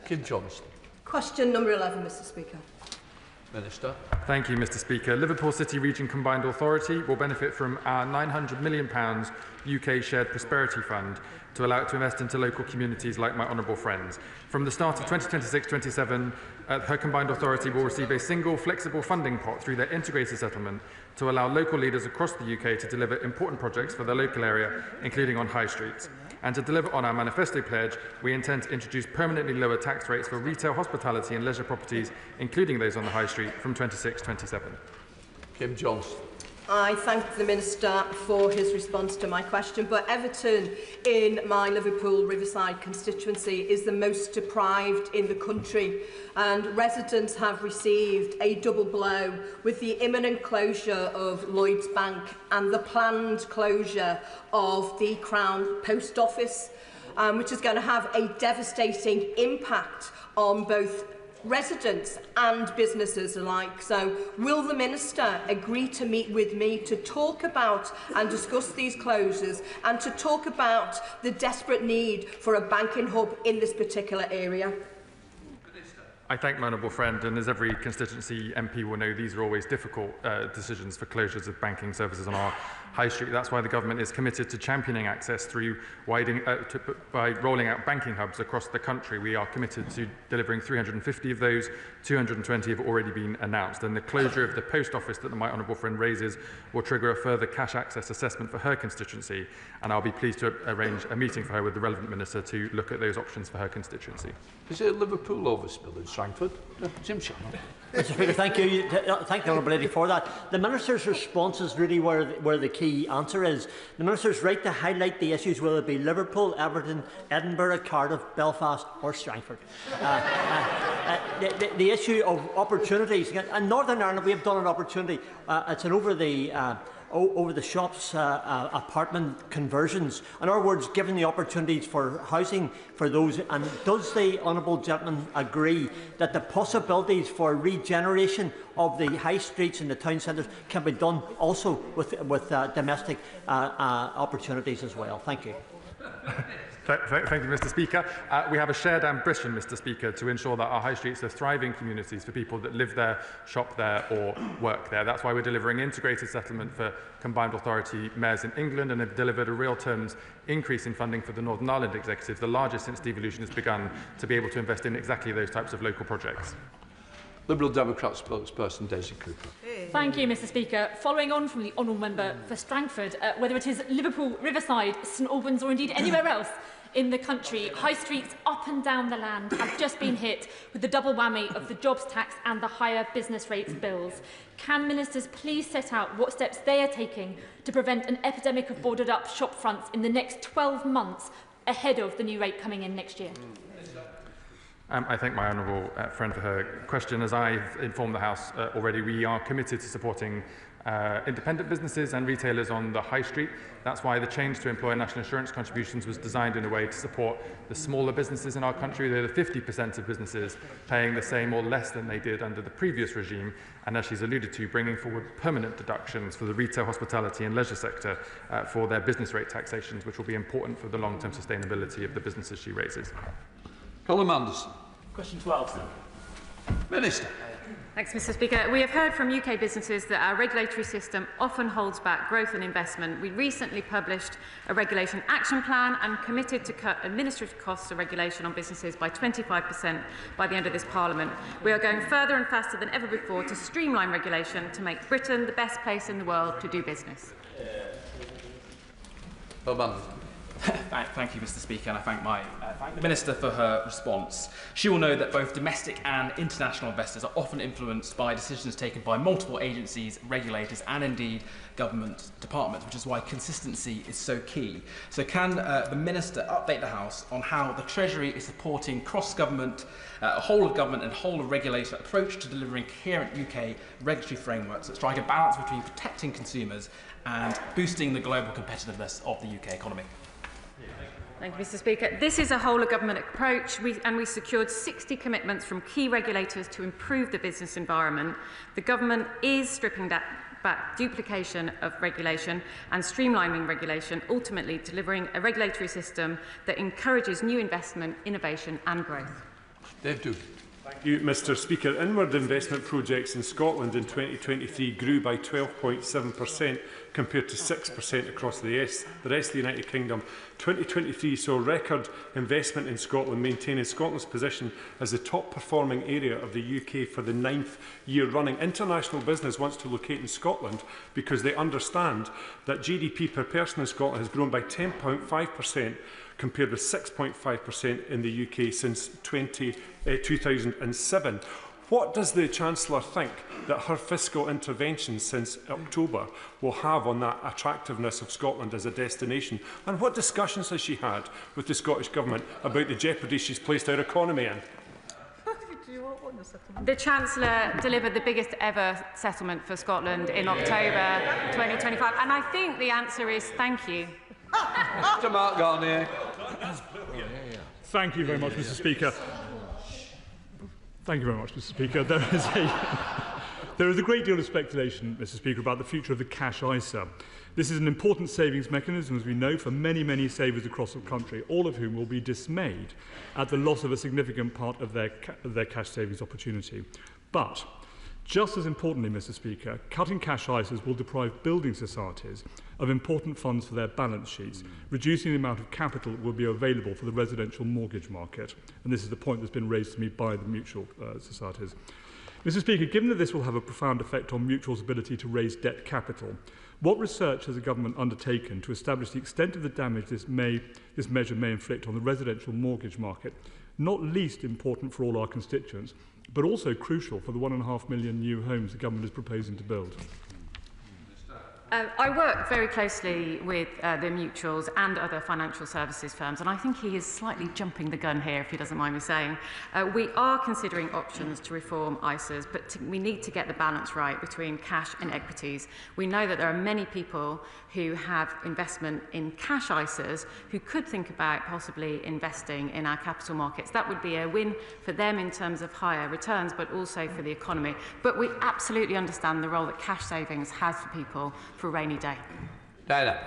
Kim Johnson. Question number 11, Mr. Speaker. Minister. Thank you, Mr. Speaker. Liverpool City Region Combined Authority will benefit from our £900 million UK Shared Prosperity Fund to allow it to invest into local communities like my honourable friends. From the start of 2026-27, her combined authority will receive a single flexible funding pot through their integrated settlement to allow local leaders across the UK to deliver important projects for their local area, including on high streets. And to deliver on our manifesto pledge, we intend to introduce permanently lower tax rates for retail, hospitality and leisure properties, including those on the high street, from 26-27. Kim Johnson. I thank the Minister for his response to my question, but Everton in my Liverpool Riverside constituency is the most deprived in the country, and residents have received a double blow with the imminent closure of Lloyds Bank and the planned closure of the Crown Post Office, which is going to have a devastating impact on both residents and businesses alike. So will the Minister agree to meet with me to talk about and discuss these closures and to talk about the desperate need for a banking hub in this particular area? I thank my honourable friend, and as every constituency MP will know, these are always difficult decisions for closures of banking services on our high street. That's why the government is committed to championing access through by rolling out banking hubs across the country. We are committed to delivering 350 of those. 220 have already been announced, and the closure of the post office that my honourable friend raises will trigger a further cash access assessment for her constituency, and I'll be pleased to arrange a meeting for her with the relevant minister to look at those options for her constituency. Is it a Liverpool overspill in Strangford? Jim Shannon. Mr. Speaker, thank you. Thank the Honourable Lady for that. The Minister's response is really where the key answer is. The Minister's right to highlight the issues, whether it be Liverpool, Everton, Edinburgh, Cardiff, Belfast or Strangford. The issue of opportunities. In Northern Ireland, we have done an opportunity. It's an over the shops apartment conversions. In other words, giving the opportunities for housing for those. And does the honourable gentleman agree that the possibilities for regeneration of the high streets and the town centres can be done also with domestic opportunities as well? Thank you. Thank you, Mr. Speaker. We have a shared ambition, Mr. Speaker, to ensure that our high streets are thriving communities for people that live there, shop there or work there. That's why we're delivering integrated settlement for combined authority mayors in England, and have delivered a real terms increase in funding for the Northern Ireland Executive, the largest since devolution has begun, to be able to invest in exactly those types of local projects. Liberal Democrat spokesperson Daisy Cooper. Thank you, Mr. Speaker. Following on from the honourable member for Strangford, whether it is Liverpool, Riverside, St Albans or indeed anywhere else in the country, high streets up and down the land have just been hit with the double whammy of the jobs tax and the higher business rates bills. Can ministers please set out what steps they are taking to prevent an epidemic of boarded up shop fronts in the next 12 months ahead of the new rate coming in next year? I thank my honourable friend for her question. As I've informed the House already, we are committed to supporting independent businesses and retailers on the high street. That's why the change to employer national insurance contributions was designed in a way to support the smaller businesses in our country. They're the 50% of businesses paying the same or less than they did under the previous regime, and as she's alluded to, bringing forward permanent deductions for the retail, hospitality and leisure sector for their business rate taxations, which will be important for the long-term sustainability of the businesses she raises. Colin Anderson. Question 12, sir. Minister. Thanks, Mr. Speaker. We have heard from UK businesses that our regulatory system often holds back growth and investment. We recently published a regulation action plan and committed to cut administrative costs of regulation on businesses by 25% by the end of this Parliament. We are going further and faster than ever before to streamline regulation to make Britain the best place in the world to do business. Thank you, Mr. Speaker, and I thank the Minister for her response. She will know that both domestic and international investors are often influenced by decisions taken by multiple agencies, regulators and indeed government departments, which is why consistency is so key. So can the Minister update the House on how the Treasury is supporting cross-government, whole-of-government and whole-of-regulator approach to delivering coherent UK regulatory frameworks that strike a balance between protecting consumers and boosting the global competitiveness of the UK economy? Thank you, Mr. Speaker. This is a whole-of-government approach, and we secured 60 commitments from key regulators to improve the business environment. The government is stripping back duplication of regulation and streamlining regulation, ultimately delivering a regulatory system that encourages new investment, innovation and growth. Dave Duke. Thank you, Mr. Speaker. Inward investment projects in Scotland in 2023 grew by 12.7% compared to 6% across the rest of the United Kingdom. 2023 saw record investment in Scotland, maintaining Scotland's position as the top performing area of the UK for the 9th year running. International business wants to locate in Scotland because they understand that GDP per person in Scotland has grown by 10.5%, compared with 6.5% in the UK since 2007. What does the Chancellor think that her fiscal interventions since October will have on that attractiveness of Scotland as a destination? And what discussions has she had with the Scottish Government about the jeopardy she's placed our economy in? The Chancellor delivered the biggest ever settlement for Scotland in October 2025, and I think the answer is thank you. Mr. Mark Garnier. Thank you very much, Mr. Speaker. Thank you very much, Mr. Speaker. There is a great deal of speculation, Mr. Speaker, about the future of the cash ISA. This is an important savings mechanism, as we know, for many, many savers across the country, all of whom will be dismayed at the loss of a significant part of their cash savings opportunity. But, just as importantly, Mr. Speaker, cutting cash ISAs will deprive building societies of important funds for their balance sheets, reducing the amount of capital that will be available for the residential mortgage market. And this is the point that's been raised to me by the mutual societies. Mr. Speaker, given that this will have a profound effect on mutuals' ability to raise debt capital, what research has the government undertaken to establish the extent of the damage this measure may inflict on the residential mortgage market, not least important for all our constituents, but also crucial for the 1.5 million new homes the government is proposing to build? I work very closely with the mutuals and other financial services firms, and I think he is slightly jumping the gun here, if he doesn't mind me saying. We are considering options to reform ISAs, but we need to get the balance right between cash and equities. We know that there are many people who have investment in cash ISAs who could think about possibly investing in our capital markets. That would be a win for them in terms of higher returns, but also for the economy. But we absolutely understand the role that cash savings has for people for a rainy day. Diana.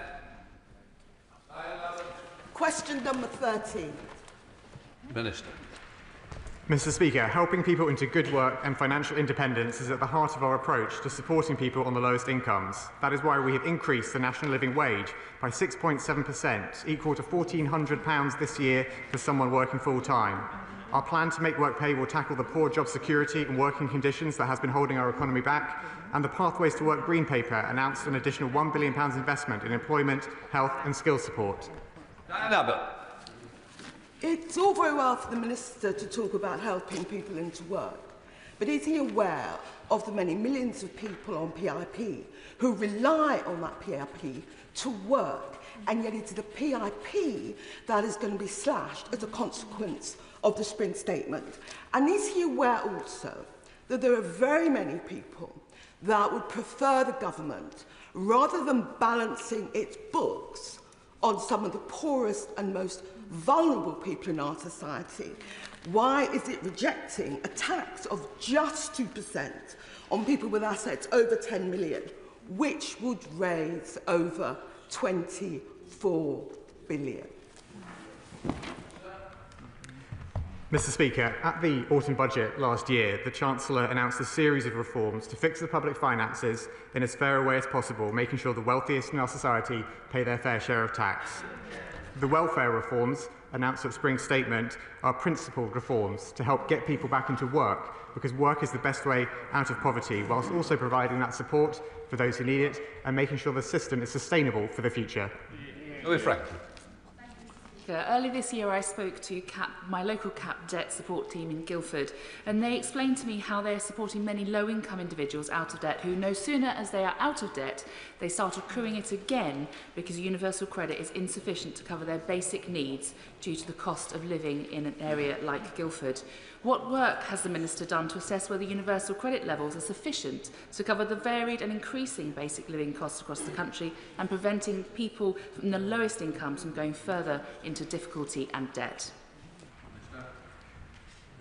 Question number 30. Minister. Mr. Speaker, helping people into good work and financial independence is at the heart of our approach to supporting people on the lowest incomes. That is why we have increased the national living wage by 6.7%, equal to £1,400 this year for someone working full-time. Our plan to make work pay will tackle the poor job security and working conditions that has been holding our economy back, and the Pathways to Work Green Paper announced an additional £1 billion investment in employment, health and skills support. It's all very well for the Minister to talk about helping people into work, but is he aware of the many millions of people on PIP who rely on that PIP to work, and yet it's the PIP that is going to be slashed as a consequence of the Spring Statement? And is he aware also that there are very many people that would prefer the government, rather than balancing its books on some of the poorest and most vulnerable people in our society, why is it rejecting a tax of just 2% on people with assets over 10 million, which would raise over 24 billion? Mr. Speaker, at the autumn budget last year, the Chancellor announced a series of reforms to fix the public finances in as fair a way as possible, making sure the wealthiest in our society pay their fair share of tax. The welfare reforms announced at Spring Statement are principled reforms to help get people back into work, because work is the best way out of poverty, whilst also providing that support for those who need it and making sure the system is sustainable for the future. Early this year I spoke to my local CAP debt support team in Guildford, and they explained to me how they're supporting many low-income individuals out of debt who no sooner as they are out of debt, they start accruing it again because universal credit is insufficient to cover their basic needs due to the cost of living in an area like Guildford. What work has the Minister done to assess whether universal credit levels are sufficient to cover the varied and increasing basic living costs across the country and preventing people from the lowest incomes from going further into difficulty and debt?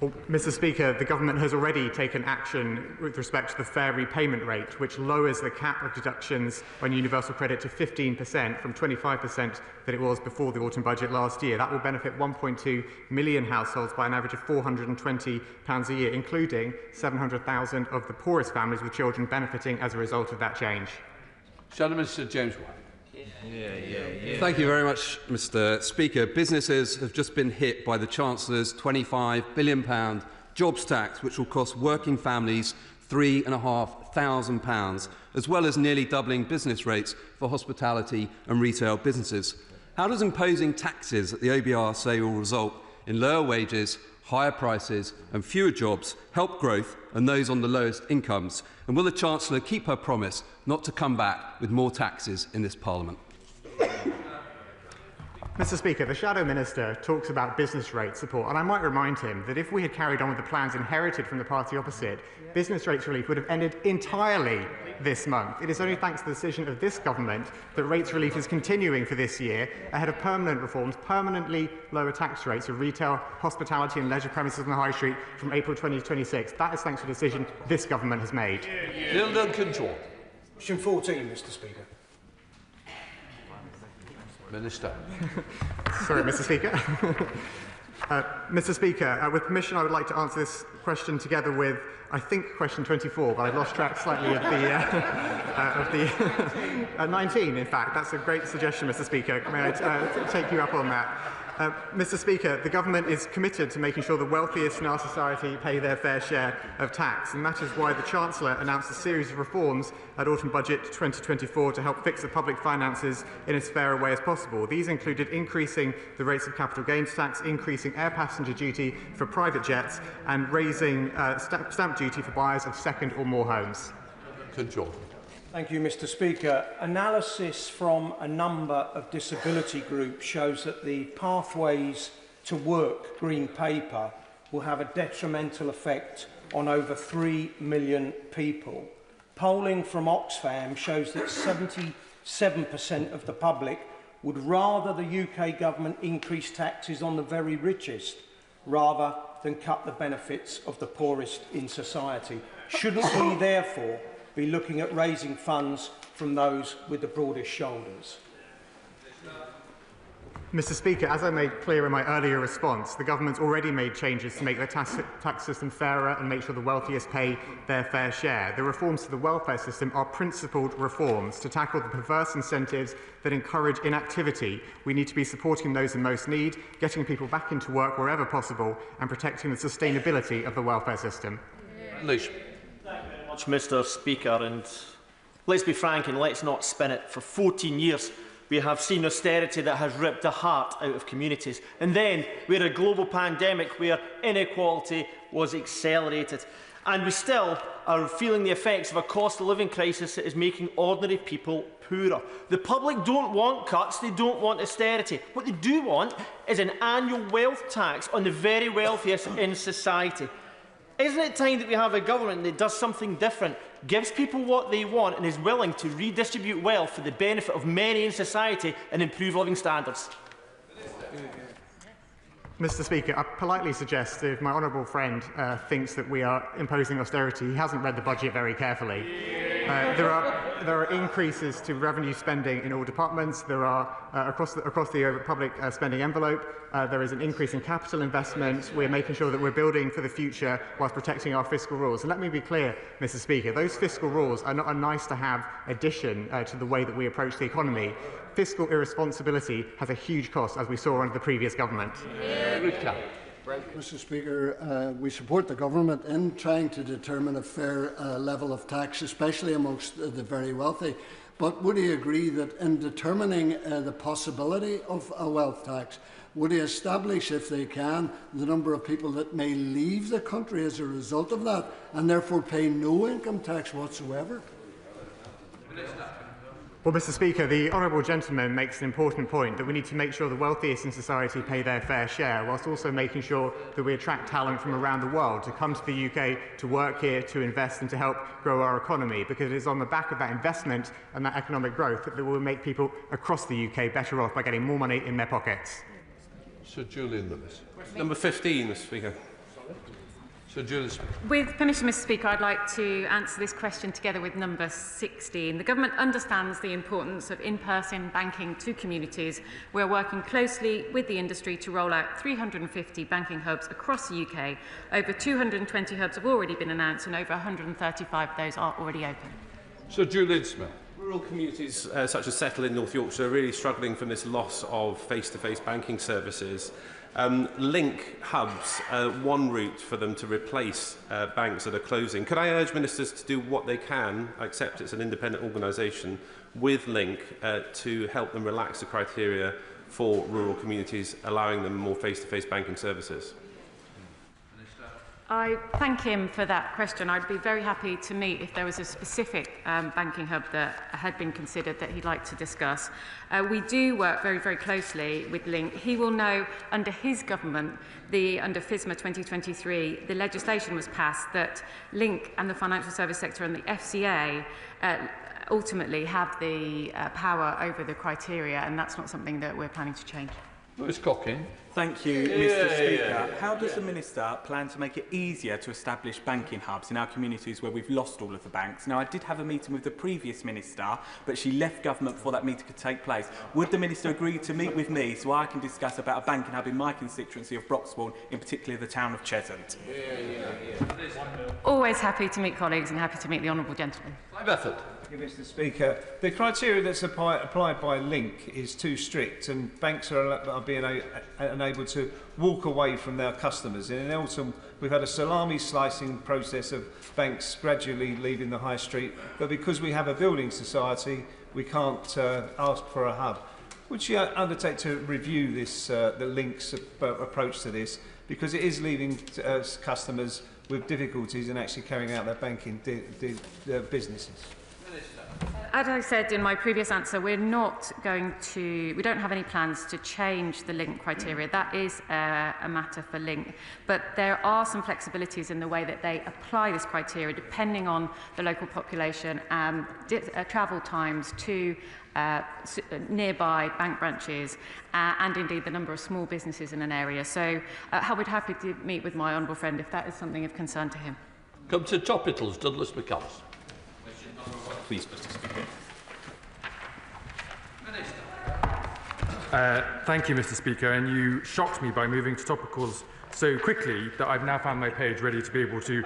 Well, Mr. Speaker, the government has already taken action with respect to the fair repayment rate, which lowers the cap of deductions on universal credit to 15% from 25% that it was before the autumn budget last year. That will benefit 1.2 million households by an average of £420 a year, including 700,000 of the poorest families with children benefiting as a result of that change. Shadow Minister James White. Thank you very much, Mr. Speaker. Businesses have just been hit by the Chancellor's £25 billion jobs tax, which will cost working families £3,500, as well as nearly doubling business rates for hospitality and retail businesses. How does imposing taxes that the OBR say will result in lower wages, higher prices and fewer jobs help growth and those on the lowest incomes? And will the Chancellor keep her promise not to come back with more taxes in this Parliament? Mr Speaker, the Shadow Minister talks about business rate support, and I might remind him that if we had carried on with the plans inherited from the party opposite, business rates relief would have ended entirely this month. It is only thanks to the decision of this government that rates relief is continuing for this year, ahead of permanent reforms, permanently lower tax rates of retail, hospitality and leisure premises on the High Street from April 2026. That is thanks to a decision this government has made. Question 14, Mr Speaker. Minister. Sorry, Mr Speaker. Mr Speaker, with permission, I would like to answer this question together with, I think, question 24, but I've lost track slightly of the 19, in fact. That's a great suggestion, Mr Speaker. May I take you up on that? Mr Speaker, the government is committed to making sure the wealthiest in our society pay their fair share of tax, and that is why the Chancellor announced a series of reforms at Autumn Budget 2024 to help fix the public finances in as fair a way as possible. These included increasing the rates of capital gains tax, increasing air passenger duty for private jets, and raising stamp duty for buyers of second or more homes. Thank you, Mr Speaker. Analysis from a number of disability groups shows that the Pathways to Work Green Paper will have a detrimental effect on over 3 million people. Polling from Oxfam shows that 77% of the public would rather the UK government increase taxes on the very richest rather than cut the benefits of the poorest in society. Shouldn't we, therefore, be looking at raising funds from those with the broadest shoulders? Mr Speaker, as I made clear in my earlier response, the government's already made changes to make the tax system fairer and make sure the wealthiest pay their fair share. The reforms to the welfare system are principled reforms to tackle the perverse incentives that encourage inactivity. We need to be supporting those in most need, getting people back into work wherever possible, and protecting the sustainability of the welfare system. Mr Speaker, and let's be frank and let's not spin it. For 14 years we have seen austerity that has ripped the heart out of communities, and then we had a global pandemic where inequality was accelerated, and we still are feeling the effects of a cost of living crisis that is making ordinary people poorer. The public don't want cuts, they don't want austerity. What they do want is an annual wealth tax on the very wealthiest in society. Isn't it time that we have a government that does something different, gives people what they want and is willing to redistribute wealth for the benefit of many in society and improve living standards? Mr Speaker, I politely suggest if my honourable friend thinks that we are imposing austerity, he hasn't read the budget very carefully. There are increases to revenue spending in all departments. There are across the public spending envelope. There is an increase in capital investment. We're making sure that we're building for the future whilst protecting our fiscal rules. And let me be clear, Mr Speaker, those fiscal rules are not a nice-to-have addition to the way that we approach the economy. Fiscal irresponsibility has a huge cost, as we saw under the previous government. Mr Speaker, we support the government in trying to determine a fair level of tax, especially amongst the very wealthy. But would he agree that in determining the possibility of a wealth tax, would he establish, if they can, the number of people that may leave the country as a result of that and therefore pay no income tax whatsoever? Well, Mr Speaker, the honourable gentleman makes an important point that we need to make sure the wealthiest in society pay their fair share, whilst also making sure that we attract talent from around the world to come to the UK, to work here, to invest and to help grow our economy, because it is on the back of that investment and that economic growth that will make people across the UK better off by getting more money in their pockets. Sir Julian Lewis. Number 15, Mr Speaker. Sir Julian. With permission, Mr Speaker, I'd like to answer this question together with number 16. The Government understands the importance of in-person banking to communities. We're working closely with the industry to roll out 350 banking hubs across the UK. Over 220 hubs have already been announced and over 135 of those are already open. Sir Julian Smith. Rural communities such as Settle in North Yorkshire are really struggling from this loss of face-to-face banking services. Link hubs one route for them to replace banks that are closing. Could I urge ministers to do what they can, I accept it's an independent organisation, with Link to help them relax the criteria for rural communities, allowing them more face-to-face banking services? I thank him for that question. I'd be very happy to meet if there was a specific banking hub that had been considered that he'd like to discuss. We do work very, very closely with Link. He will know under his government, under FSMA 2023, the legislation was passed that Link and the financial service sector and the FCA ultimately have the power over the criteria, and that's not something that we're planning to change. Lewis Cocking. Thank you, Mr. Speaker. How does the Minister plan to make it easier to establish banking hubs in our communities where we've lost all of the banks? Now, I did have a meeting with the previous Minister, but she left government before that meeting could take place. Would the Minister agree to meet with me so I can discuss about a banking hub in my constituency of Broxbourne, in particular the town of Cheshunt? Always happy to meet colleagues and happy to meet the honourable gentleman. Method. Mr. Speaker, the criteria that's applied by Link is too strict, and banks are being unable to walk away from their customers. And in autumn, we've had a salami slicing process of banks gradually leaving the high street, but because we have a building society, we can't ask for a hub. Would you undertake to review this, the Link's approach to this, because it is leaving customers with difficulties in actually carrying out their banking businesses? As I said in my previous answer, we don't have any plans to change the Link criteria. That is a matter for Link. But there are some flexibilities in the way that they apply this criteria, depending on the local population and travel times to nearby bank branches and indeed the number of small businesses in an area. So I would be happy to meet with my honourable friend if that is something of concern to him. Come to Topicals, Douglas McCallus. Please, Mr. Speaker. Thank you, Mr. Speaker, and you shocked me by moving to topicals so quickly that I've now found my page ready to be able to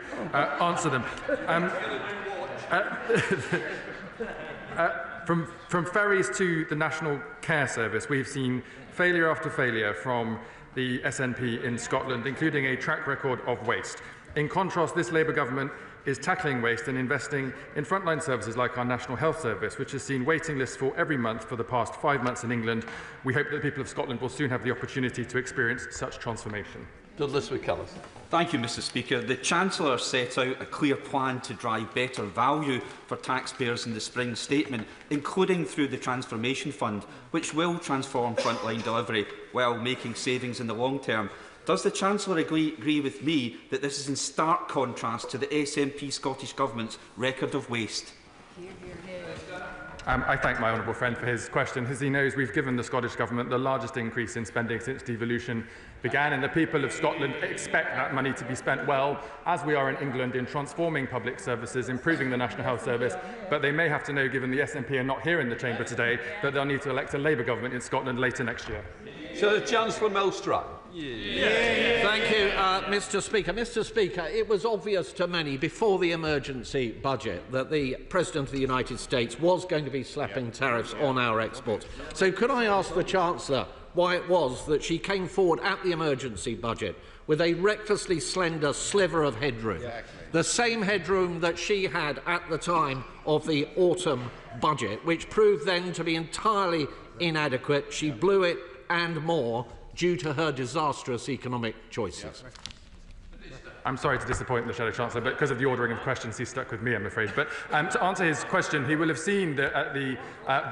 answer them. From ferries to the National Care Service, we've seen failure after failure from the SNP in Scotland, including a track record of waste. In contrast, this Labour government is tackling waste and investing in frontline services like our National Health Service, which has seen waiting lists for every month for the past 5 months in England. We hope that the people of Scotland will soon have the opportunity to experience such transformation. Douglas McCallus. Thank you, Mr. Speaker. The Chancellor set out a clear plan to drive better value for taxpayers in the spring statement, including through the Transformation Fund, which will transform frontline delivery while making savings in the long term. Does the Chancellor agree with me that this is in stark contrast to the SNP Scottish Government's record of waste? I thank my honourable friend for his question. As he knows, we've given the Scottish Government the largest increase in spending since devolution began, and the people of Scotland expect that money to be spent well, as we are in England, in transforming public services, improving the National Health Service. But they may have to know, given the SNP are not here in the chamber today, that they'll need to elect a Labour government in Scotland later next year. So the Chancellor Melstrand. Thank you, Mr. Speaker. Mr. Speaker, it was obvious to many before the emergency budget that the President of the United States was going to be slapping tariffs on our exports. So could I ask the Chancellor why it was that she came forward at the emergency budget with a recklessly slender sliver of headroom, the same headroom that she had at the time of the autumn budget, which proved then to be entirely inadequate. She blew it and more due to her disastrous economic choices. I'm sorry to disappoint the Shadow Chancellor, but because of the ordering of questions, he's stuck with me, I'm afraid. But to answer his question, he will have seen that at the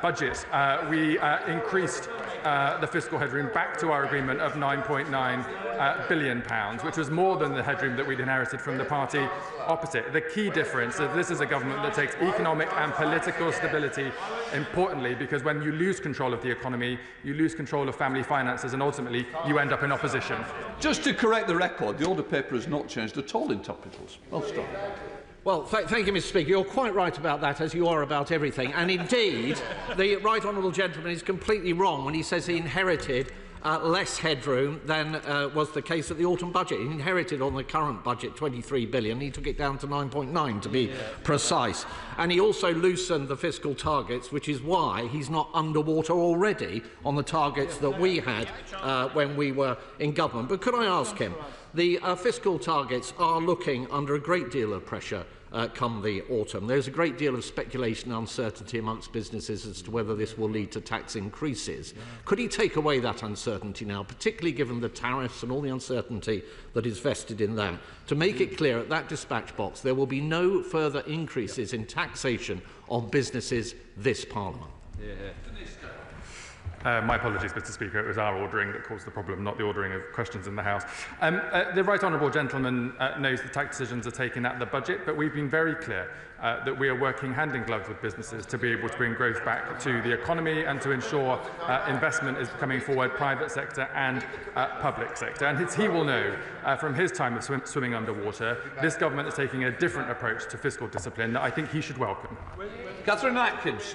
budget, we increased the fiscal headroom back to our agreement of £9.9 billion, which was more than the headroom that we'd inherited from the party opposite. The key difference is this is a government that takes economic and political stability importantly, because when you lose control of the economy, you lose control of family finances, and ultimately you end up in opposition. Just to correct the record, the order paper has not changed at all in topicals. Well, thank you, Mr. Speaker. You're quite right about that, as you are about everything. And indeed, the right honourable gentleman is completely wrong when he says he inherited less headroom than was the case at the autumn budget. He inherited on the current budget £23 billion. He took it down to 9.9 to be precise. And he also loosened the fiscal targets, which is why he's not underwater already on the targets that we had when we were in government. But could I ask him, the fiscal targets are looking under a great deal of pressure come the autumn. There's a great deal of speculation and uncertainty amongst businesses as to whether this will lead to tax increases. Could he take away that uncertainty now, particularly given the tariffs and all the uncertainty that is vested in that, to make it clear at that dispatch box there will be no further increases in taxation on businesses this Parliament? My apologies, Mr. Speaker. It was our ordering that caused the problem, not the ordering of questions in the House. The Right Honourable Gentleman knows the tax decisions are taken at the budget, but we've been very clear that we are working hand in glove with businesses to be able to bring growth back to the economy and to ensure investment is coming forward, private sector and public sector. And he will know from his time of swimming underwater, this government is taking a different approach to fiscal discipline that I think he should welcome. Catherine Atkins.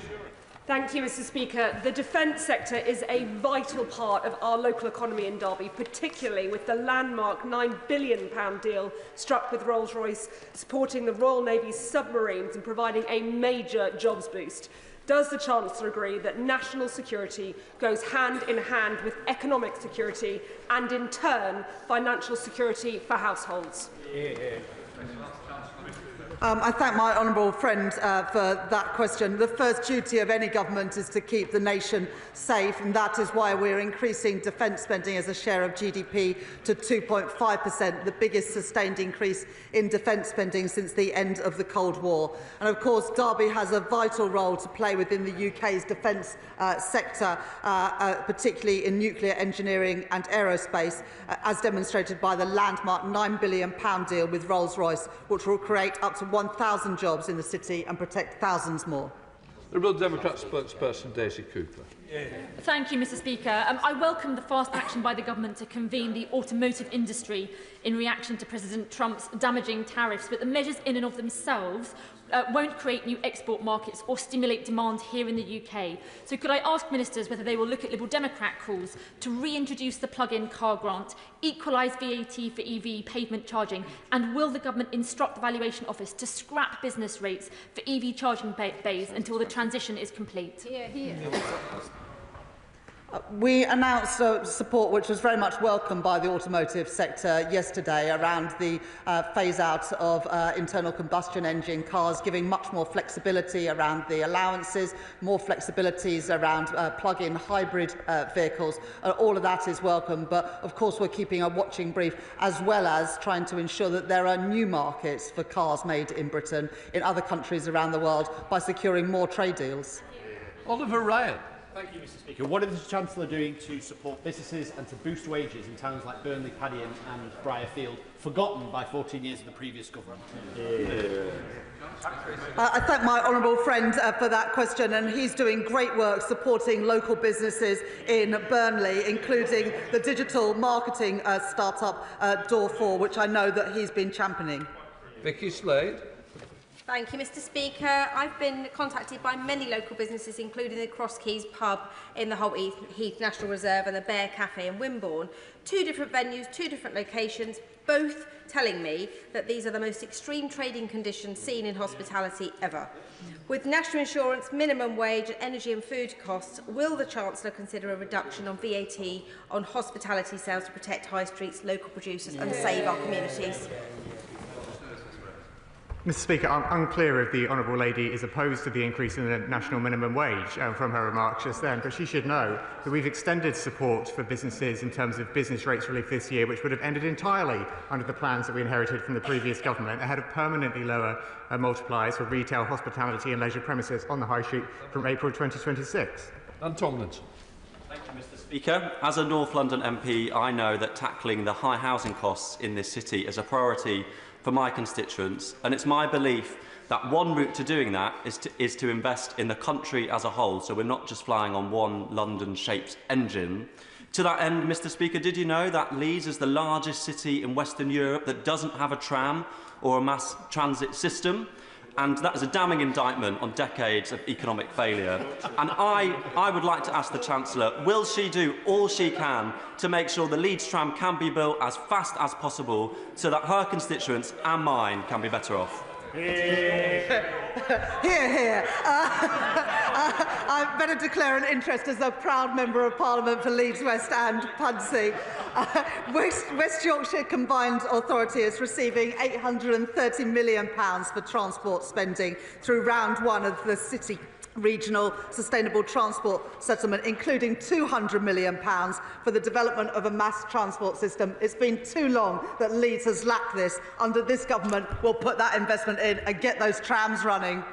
Thank you, Mr. Speaker. The defence sector is a vital part of our local economy in Derby, particularly with the landmark £9 billion deal struck with Rolls-Royce, supporting the Royal Navy's submarines and providing a major jobs boost. Does the Chancellor agree that national security goes hand in hand with economic security and, in turn, financial security for households? I thank my honourable friend for that question. The first duty of any government is to keep the nation safe, and that is why we're increasing defence spending as a share of GDP to 2.5%, the biggest sustained increase in defence spending since the end of the Cold War. And of course, Derby has a vital role to play within the UK's defence sector, particularly in nuclear engineering and aerospace, as demonstrated by the landmark £9 billion deal with Rolls-Royce, which will create up to 1,000 jobs in the city and protect thousands more. The Liberal Democrat spokesperson, Daisy Cooper. Thank you, Mr. Speaker. I welcome the fast action by the government to convene the automotive industry in reaction to President Trump's damaging tariffs, but the measures in and of themselves won't create new export markets or stimulate demand here in the UK. So could I ask ministers whether they will look at Liberal Democrat calls to reintroduce the plug-in car grant, equalise VAT for EV pavement charging, and will the government instruct the Valuation Office to scrap business rates for EV charging bays until the transition is complete? We announced support which was very much welcomed by the automotive sector yesterday around the phase-out of internal combustion engine cars, giving much more flexibility around the allowances, more flexibilities around plug-in hybrid vehicles. All of that is welcome, but of course we're keeping a watching brief, as well as trying to ensure that there are new markets for cars made in Britain, in other countries around the world, by securing more trade deals. Oliver Ryan. Thank you, Mr. Speaker. What is the Chancellor doing to support businesses and to boost wages in towns like Burnley, Padiham and Briarfield, forgotten by 14 years of the previous government? I thank my honourable friend for that question, and he's doing great work supporting local businesses in Burnley, including the digital marketing start-up Door4, which I know that he's been championing. Vicky Slade. Thank you, Mr. Speaker. I've been contacted by many local businesses, including the Cross Keys pub in the Holt Heath National Reserve and the Bear Cafe in Wimborne. 2 different venues, 2 different locations, both telling me that these are the most extreme trading conditions seen in hospitality ever. With national insurance, minimum wage and energy and food costs, will the Chancellor consider a reduction on VAT on hospitality sales to protect high streets, local producers and save our communities? Mr. Speaker, I'm unclear if the Honourable Lady is opposed to the increase in the national minimum wage from her remarks just then, but she should know that we've extended support for businesses in terms of business rates relief this year, which would have ended entirely under the plans that we inherited from the previous government, ahead of permanently lower multipliers for retail, hospitality and leisure premises on the High Street from April 2026. And Tomlinson. Thank you, Mr. Speaker. As a North London MP, I know that tackling the high housing costs in this city is a priority for my constituents, and it's my belief that one route to doing that is to invest in the country as a whole, so we're not just flying on one London-shaped engine. To that end, Mr. Speaker, did you know that Leeds is the largest city in Western Europe that doesn't have a tram or a mass transit system? And that is a damning indictment on decades of economic failure. And I would like to ask the Chancellor, will she do all she can to make sure the Leeds tram can be built as fast as possible so that her constituents and mine can be better off? Here, here. I better declare an interest as a proud Member of Parliament for Leeds West and Punsey. West Yorkshire Combined Authority is receiving £830 million for transport spending through round 1 of the City Regional Sustainable Transport Settlement, including £200 million for the development of a mass transport system. It's been too long that Leeds has lacked this. Under this government, we'll put that investment in and get those trams running.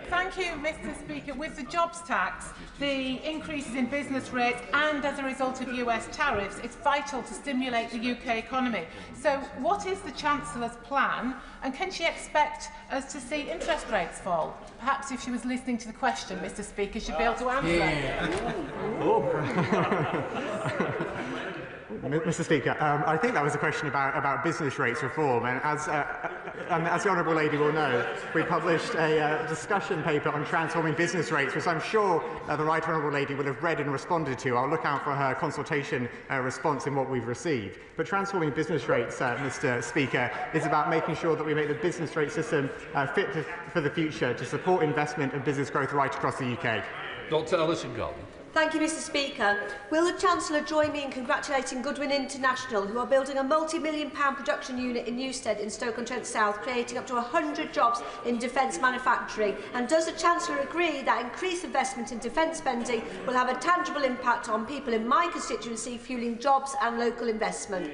Thank you, Mr. Speaker. With the jobs tax, the increases in business rates and as a result of US tariffs, it's vital to stimulate the UK economy. So what is the Chancellor's plan, and can she expect us to see interest rates fall? Perhaps if she was listening to the question, Mr. Speaker, she'd be able to answer. Mr. Speaker, I think that was a question about business rates reform, and as the Honourable Lady will know, we published a discussion paper on transforming business rates, which I'm sure the Right Honourable Lady will have read and responded to. I'll look out for her consultation response in what we've received. But transforming business rates, Mr. Speaker, is about making sure that we make the business rate system fit for the future to support investment and business growth right across the UK. Dr. Alison Garland. Thank you, Mr. Speaker. Will the Chancellor join me in congratulating Goodwin International, who are building a multi-million-pound production unit in Newstead in Stoke-on-Trent South, creating up to 100 jobs in defence manufacturing? And does the Chancellor agree that increased investment in defence spending will have a tangible impact on people in my constituency, fuelling jobs and local investment?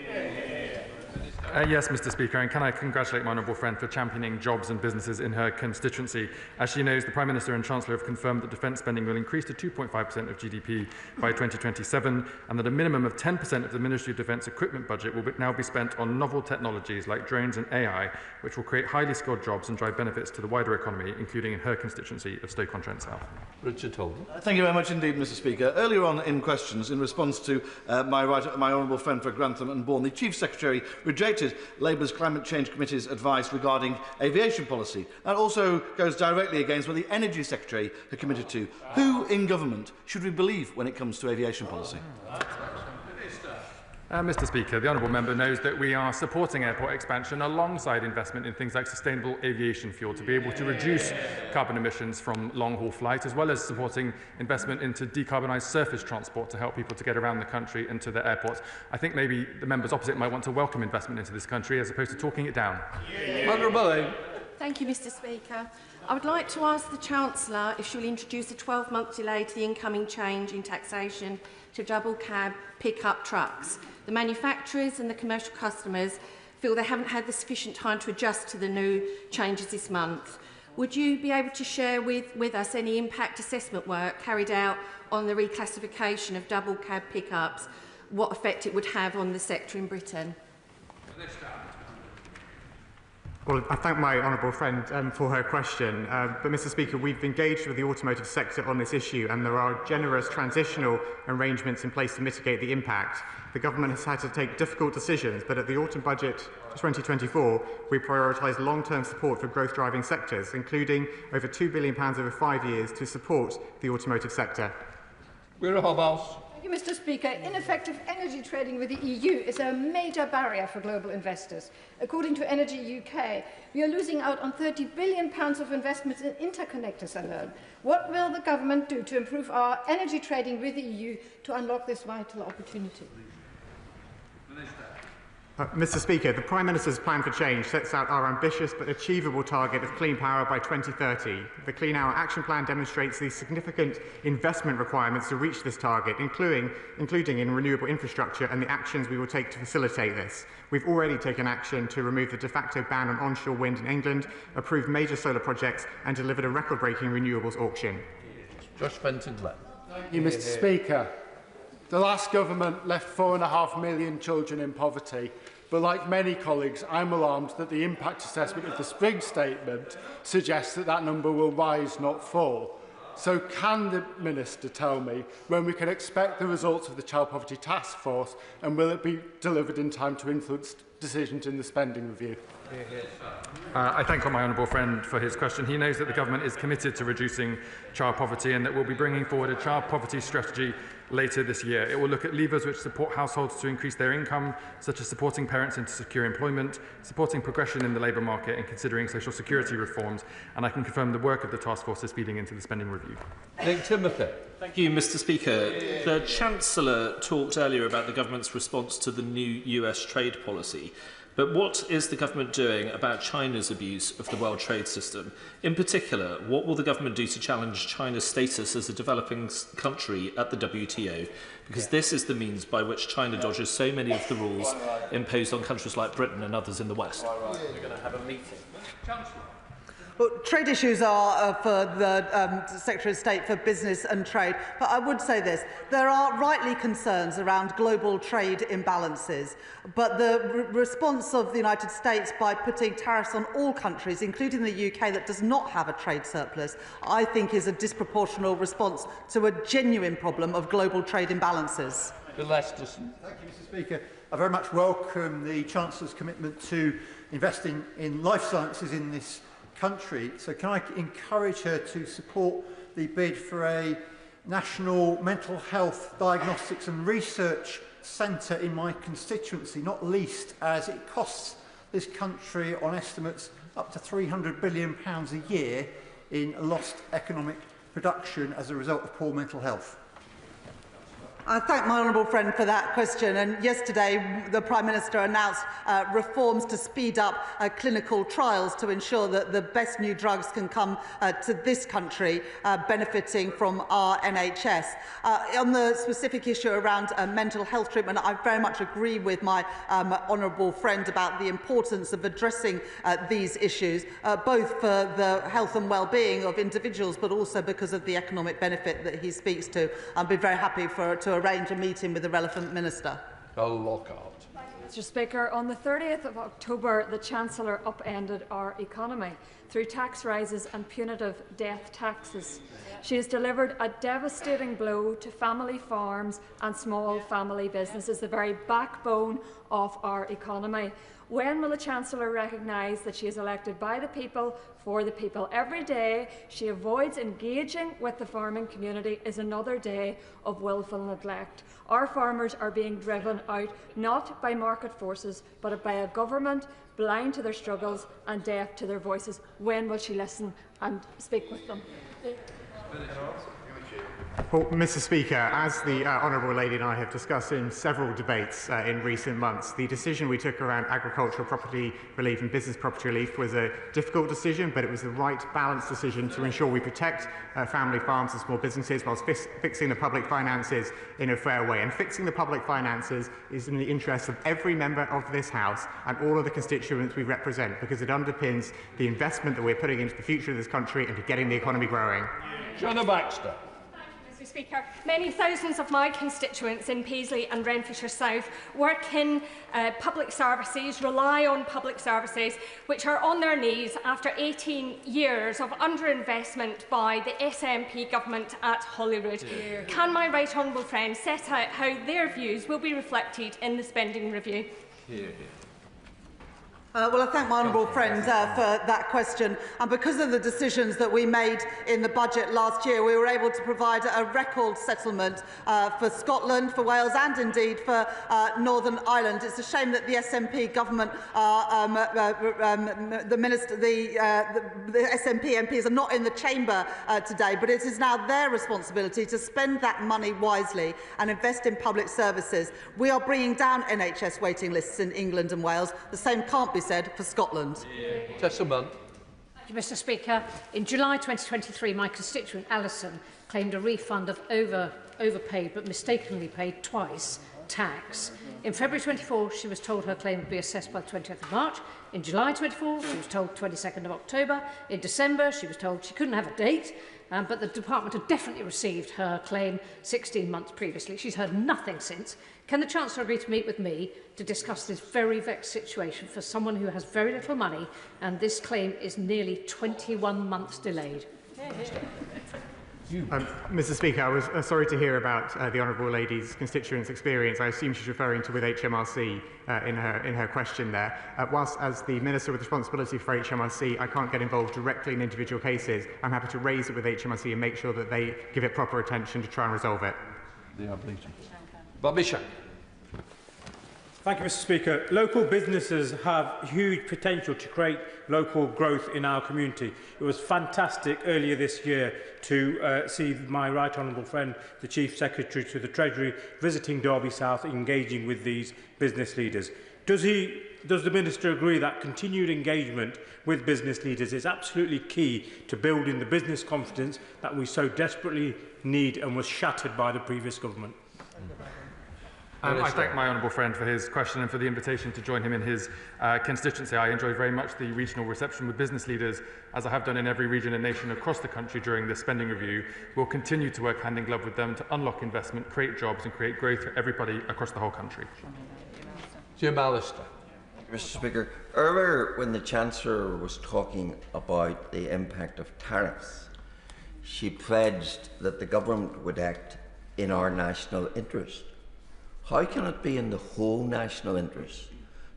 Yes, Mr. Speaker, and can I congratulate my honourable friend for championing jobs and businesses in her constituency. As she knows, the Prime Minister and Chancellor have confirmed that defence spending will increase to 2.5% of GDP by 2027, and that a minimum of 10% of the Ministry of Defence equipment budget will now be spent on novel technologies like drones and AI, which will create highly skilled jobs and drive benefits to the wider economy, including in her constituency of Stoke-on-Trent South. Richard Holden. Thank you very much indeed, Mr. Speaker. Earlier on in questions, in response to my honourable friend for Grantham and Bourne, the Chief Secretary rejected Labour's Climate Change Committee's advice regarding aviation policy, and also goes directly against what the Energy Secretary had committed to. Who in government should we believe when it comes to aviation policy? Mr. Speaker, the honourable member knows that we are supporting airport expansion alongside investment in things like sustainable aviation fuel to be able to reduce carbon emissions from long-haul flight, as well as supporting investment into decarbonised surface transport to help people to get around the country and to their airports. I think maybe the members opposite might want to welcome investment into this country as opposed to talking it down. Honourable. Thank you, Mr. Speaker. I would like to ask the Chancellor if she will introduce a 12-month delay to the incoming change in taxation to double cab pickup trucks. The manufacturers and the commercial customers feel they haven't had the sufficient time to adjust to the new changes this month. Would you be able to share with us any impact assessment work carried out on the reclassification of double cab pickups, what effect it would have on the sector in Britain? Well, I thank my honourable friend for her question. But, Mr. Speaker, we've engaged with the automotive sector on this issue, and there are generous transitional arrangements in place to mitigate the impact. The government has had to take difficult decisions, but at the autumn budget 2024, we prioritise long-term support for growth-driving sectors, including over £2 billion over 5 years to support the automotive sector. Thank you, Mr. Speaker. Ineffective energy trading with the EU is a major barrier for global investors. According to Energy UK, we are losing out on £30 billion of investments in interconnectors alone. What will the government do to improve our energy trading with the EU to unlock this vital opportunity? Mr. Speaker, the Prime Minister's Plan for Change sets out our ambitious but achievable target of clean power by 2030. The Clean Hour Action Plan demonstrates the significant investment requirements to reach this target, including in renewable infrastructure and the actions we will take to facilitate this. We've already taken action to remove the de facto ban on onshore wind in England, approved major solar projects and delivered a record-breaking renewables auction. Josh Fenton-Glenn. Thank you, Mr. Speaker. The last government left 4.5 million children in poverty, but like many colleagues, I'm alarmed that the impact assessment of the Spring Statement suggests that that number will rise, not fall. So can the Minister tell me when we can expect the results of the Child Poverty Task Force, and will it be delivered in time to influence decisions in the spending review? I thank my honourable friend for his question. He knows that the government is committed to reducing child poverty and that we'll be bringing forward a child poverty strategy later this year. It will look at levers which support households to increase their income, such as supporting parents into secure employment, supporting progression in the labour market and considering social security reforms. And I can confirm the work of the task force is feeding into the spending review. Nick Timothy. Thank you, Mr. Speaker. The Chancellor talked earlier about the government's response to the new US trade policy. But what is the government doing about China's abuse of the world trade system? In particular, what will the government do to challenge China's status as a developing country at the WTO? Because this is the means by which China dodges so many of the rules imposed on countries like Britain and others in the West. We're going to have a meeting. Chancellor. Well, trade issues are for the Secretary of State for Business and Trade, but I would say this. There are rightly concerns around global trade imbalances, but the response of the United States by putting tariffs on all countries, including the UK, that does not have a trade surplus, I think is a disproportionate response to a genuine problem of global trade imbalances. Bill Lesterson. Thank you, Mr. Speaker. I very much welcome the Chancellor's commitment to investing in life sciences in this country. So can I encourage her to support the bid for a national mental health diagnostics and research centre in my constituency, not least as it costs this country on estimates up to £300 billion a year in lost economic production as a result of poor mental health. I thank my honourable friend for that question. And yesterday, the Prime Minister announced reforms to speed up clinical trials to ensure that the best new drugs can come to this country, benefiting from our NHS. On the specific issue around mental health treatment, I very much agree with my honourable friend about the importance of addressing these issues, both for the health and well-being of individuals, but also because of the economic benefit that he speaks to. I'd be very happy to arrange a meeting with the relevant minister. Lockhart. Mr. Speaker, on the 30th of October, the Chancellor upended our economy through tax rises and punitive death taxes. She has delivered a devastating blow to family farms and small family businesses, the very backbone of our economy. When will the Chancellor recognise that she is elected by the people, for the people? Every day she avoids engaging with the farming community is another day of wilful neglect. Our farmers are being driven out not by market forces, but by a government blind to their struggles and deaf to their voices. When will she listen and speak with them? Well, Mr. Speaker, as the Honourable Lady and I have discussed in several debates in recent months, the decision we took around agricultural property relief and business property relief was a difficult decision, but it was the right balanced decision to ensure we protect family farms and small businesses whilst fixing the public finances in a fair way. And fixing the public finances is in the interest of every member of this House and all of the constituents we represent, because it underpins the investment that we're putting into the future of this country and to getting the economy growing. Shanna Baxter. Mr. Speaker, many thousands of my constituents in Paisley and Renfrewshire South work in public services, rely on public services, which are on their knees after 18 years of underinvestment by the SNP government at Holyrood. Yeah. Can my right honourable friend set out how their views will be reflected in the spending review? Yeah. Well, I thank my honourable friend for that question. And because of the decisions that we made in the budget last year, we were able to provide a record settlement for Scotland, for Wales and indeed for Northern Ireland. It's a shame that the SNP government, the SNP MPs are not in the chamber today, but it is now their responsibility to spend that money wisely and invest in public services. We are bringing down NHS waiting lists in England and Wales. The same can't be said for Scotland. Tessa Munn. Thank you, Mr. Speaker. In July 2023, my constituent Alison claimed a refund of overpaid but mistakenly paid twice tax. In February 24, she was told her claim would be assessed by the 20th of March. In July 24, she was told 22nd of October. In December, she was told she couldn't have a date, but the department had definitely received her claim 16 months previously. She's heard nothing since. Can the Chancellor agree to meet with me to discuss this very vexed situation for someone who has very little money, and this claim is nearly 21 months delayed? Mr. Speaker, I was sorry to hear about the Honourable Lady's constituents' experience. I assume she's referring to with HMRC in her question there. Whilst as the Minister with responsibility for HMRC, I can't get involved directly in individual cases, I'm happy to raise it with HMRC and make sure that they give it proper attention to try and resolve it. They are bleeding. Bobby Shank. Thank you, Mr. Speaker. Local businesses have huge potential to create local growth in our community. It was fantastic earlier this year to see my right honourable friend, the Chief Secretary to the Treasury, visiting Derby South, engaging with these business leaders. Does the Minister agree that continued engagement with business leaders is absolutely key to building the business confidence that we so desperately need and was shattered by the previous government? I thank my honourable friend for his question and for the invitation to join him in his constituency. I enjoy very much the regional reception with business leaders, as I have done in every region and nation across the country during this spending review. We'll continue to work hand in glove with them to unlock investment, create jobs and create growth for everybody across the whole country. Jim Allister. Mr. Speaker, earlier when the Chancellor was talking about the impact of tariffs, she pledged that the government would act in our national interest. How can it be in the whole national interest,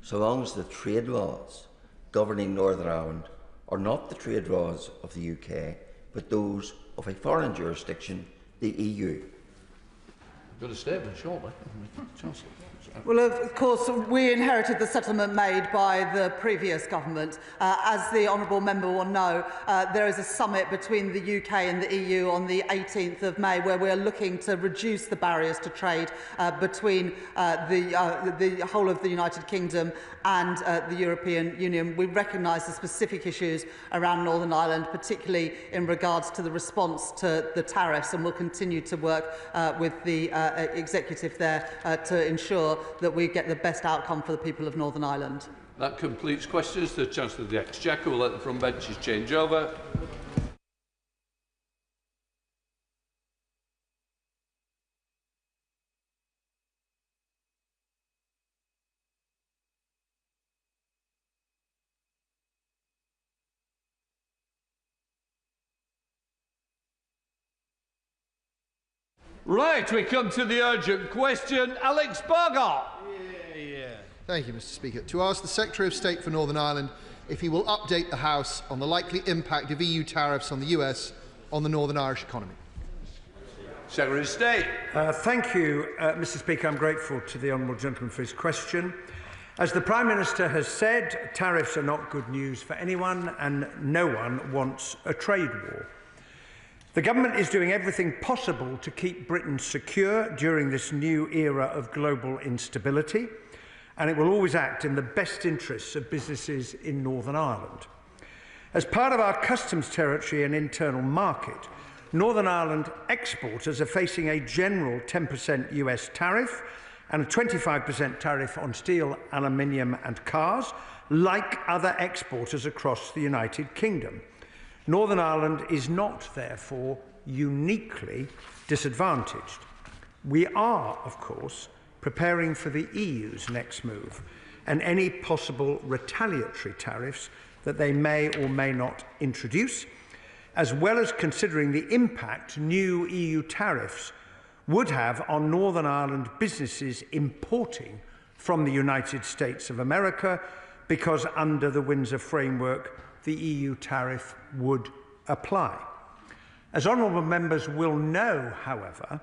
so long as the trade laws governing Northern Ireland are not the trade laws of the UK, but those of a foreign jurisdiction, the EU? Got a statement, shortly. Chancellor. Well, of course, we inherited the settlement made by the previous government. As the honourable member will know, there is a summit between the UK and the EU on the 18th of May where we are looking to reduce the barriers to trade between the whole of the United Kingdom and the European Union. We recognise the specific issues around Northern Ireland, particularly in regards to the response to the tariffs, and we'll continue to work with the executive there to ensure that we get the best outcome for the people of Northern Ireland. That completes questions to the Chancellor of the Exchequer. We'll let the front benches change over. Right, we come to the urgent question. Alex Bogart. Thank you, Mr. Speaker. To ask the Secretary of State for Northern Ireland if he will update the House on the likely impact of EU tariffs on the US on the Northern Irish economy. Secretary of State. Thank you, Mr. Speaker. I'm grateful to the honourable gentleman for his question. As the Prime Minister has said, tariffs are not good news for anyone, and no one wants a trade war. The government is doing everything possible to keep Britain secure during this new era of global instability, and it will always act in the best interests of businesses in Northern Ireland. As part of our customs territory and internal market, Northern Ireland exporters are facing a general 10% US tariff and a 25% tariff on steel, aluminium and cars, like other exporters across the United Kingdom. Northern Ireland is not, therefore, uniquely disadvantaged. We are, of course, preparing for the EU's next move and any possible retaliatory tariffs that they may or may not introduce, as well as considering the impact new EU tariffs would have on Northern Ireland businesses importing from the United States of America, because under the Windsor Framework, the EU tariff would apply. As honourable members will know, however,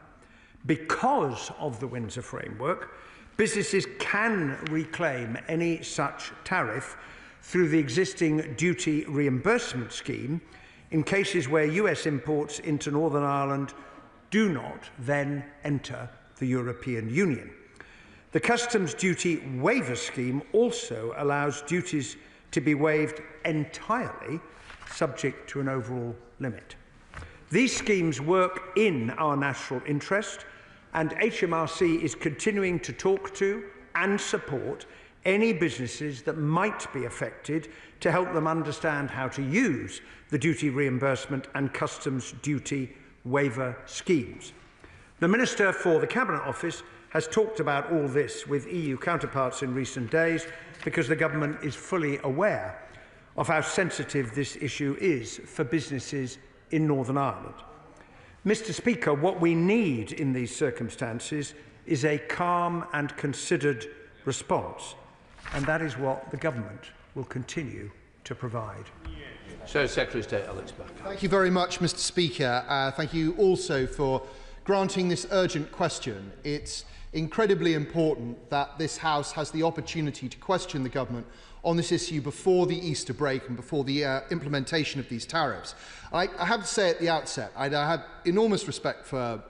because of the Windsor Framework, businesses can reclaim any such tariff through the existing duty reimbursement scheme in cases where US imports into Northern Ireland do not then enter the European Union. The Customs Duty Waiver Scheme also allows duties to be waived entirely, subject to an overall limit. These schemes work in our national interest, and HMRC is continuing to talk to and support any businesses that might be affected to help them understand how to use the duty reimbursement and customs duty waiver schemes. The Minister for the Cabinet Office has talked about all this with EU counterparts in recent days, because the government is fully aware of how sensitive this issue is for businesses in Northern Ireland. Mr. Speaker, what we need in these circumstances is a calm and considered response, and that is what the government will continue to provide. Secretary of State Alex Barker. Thank you very much, Mr. Speaker. Thank you also for granting this urgent question. It's incredibly important that this House has the opportunity to question the government on this issue before the Easter break and before the implementation of these tariffs. I have to say at the outset, I have enormous respect for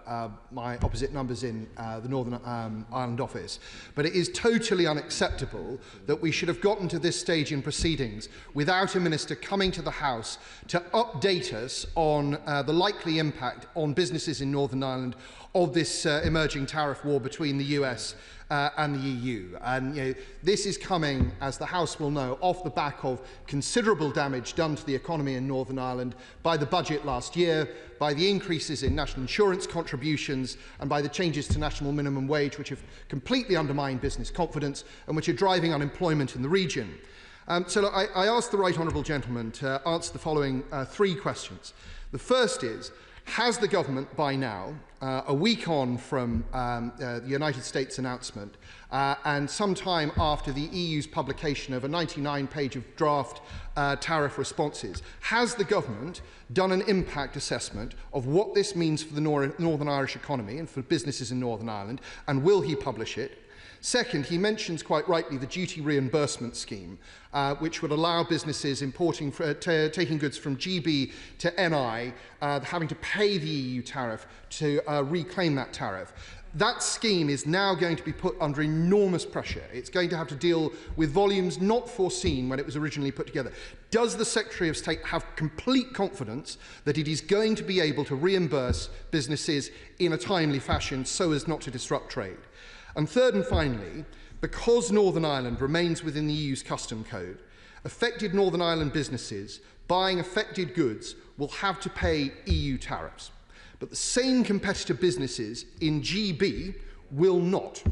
my opposite numbers in the Northern Ireland office, but it is totally unacceptable that we should have gotten to this stage in proceedings without a minister coming to the House to update us on the likely impact on businesses in Northern Ireland of this emerging tariff war between the US and the EU. And this is coming, as the House will know, off the back of considerable damage done to the economy in Northern Ireland by the budget last year, by the increases in national insurance contributions, and by the changes to national minimum wage, which have completely undermined business confidence and which are driving unemployment in the region. So I ask the right honourable gentleman to answer the following three questions. The first is, has the government by now, a week on from the United States announcement and sometime after the EU's publication of a 99-page of draft tariff responses, has the government done an impact assessment of what this means for the Northern Irish economy and for businesses in Northern Ireland, and will he publish it? Second, he mentions quite rightly the duty reimbursement scheme, which would allow businesses importing, taking goods from GB to NI, having to pay the EU tariff to reclaim that tariff. That scheme is now going to be put under enormous pressure. It's going to have to deal with volumes not foreseen when it was originally put together. Does the Secretary of State have complete confidence that it is going to be able to reimburse businesses in a timely fashion so as not to disrupt trade? And third and finally, because Northern Ireland remains within the EU's custom code, affected Northern Ireland businesses buying affected goods will have to pay EU tariffs. But the same competitor businesses in GB will not.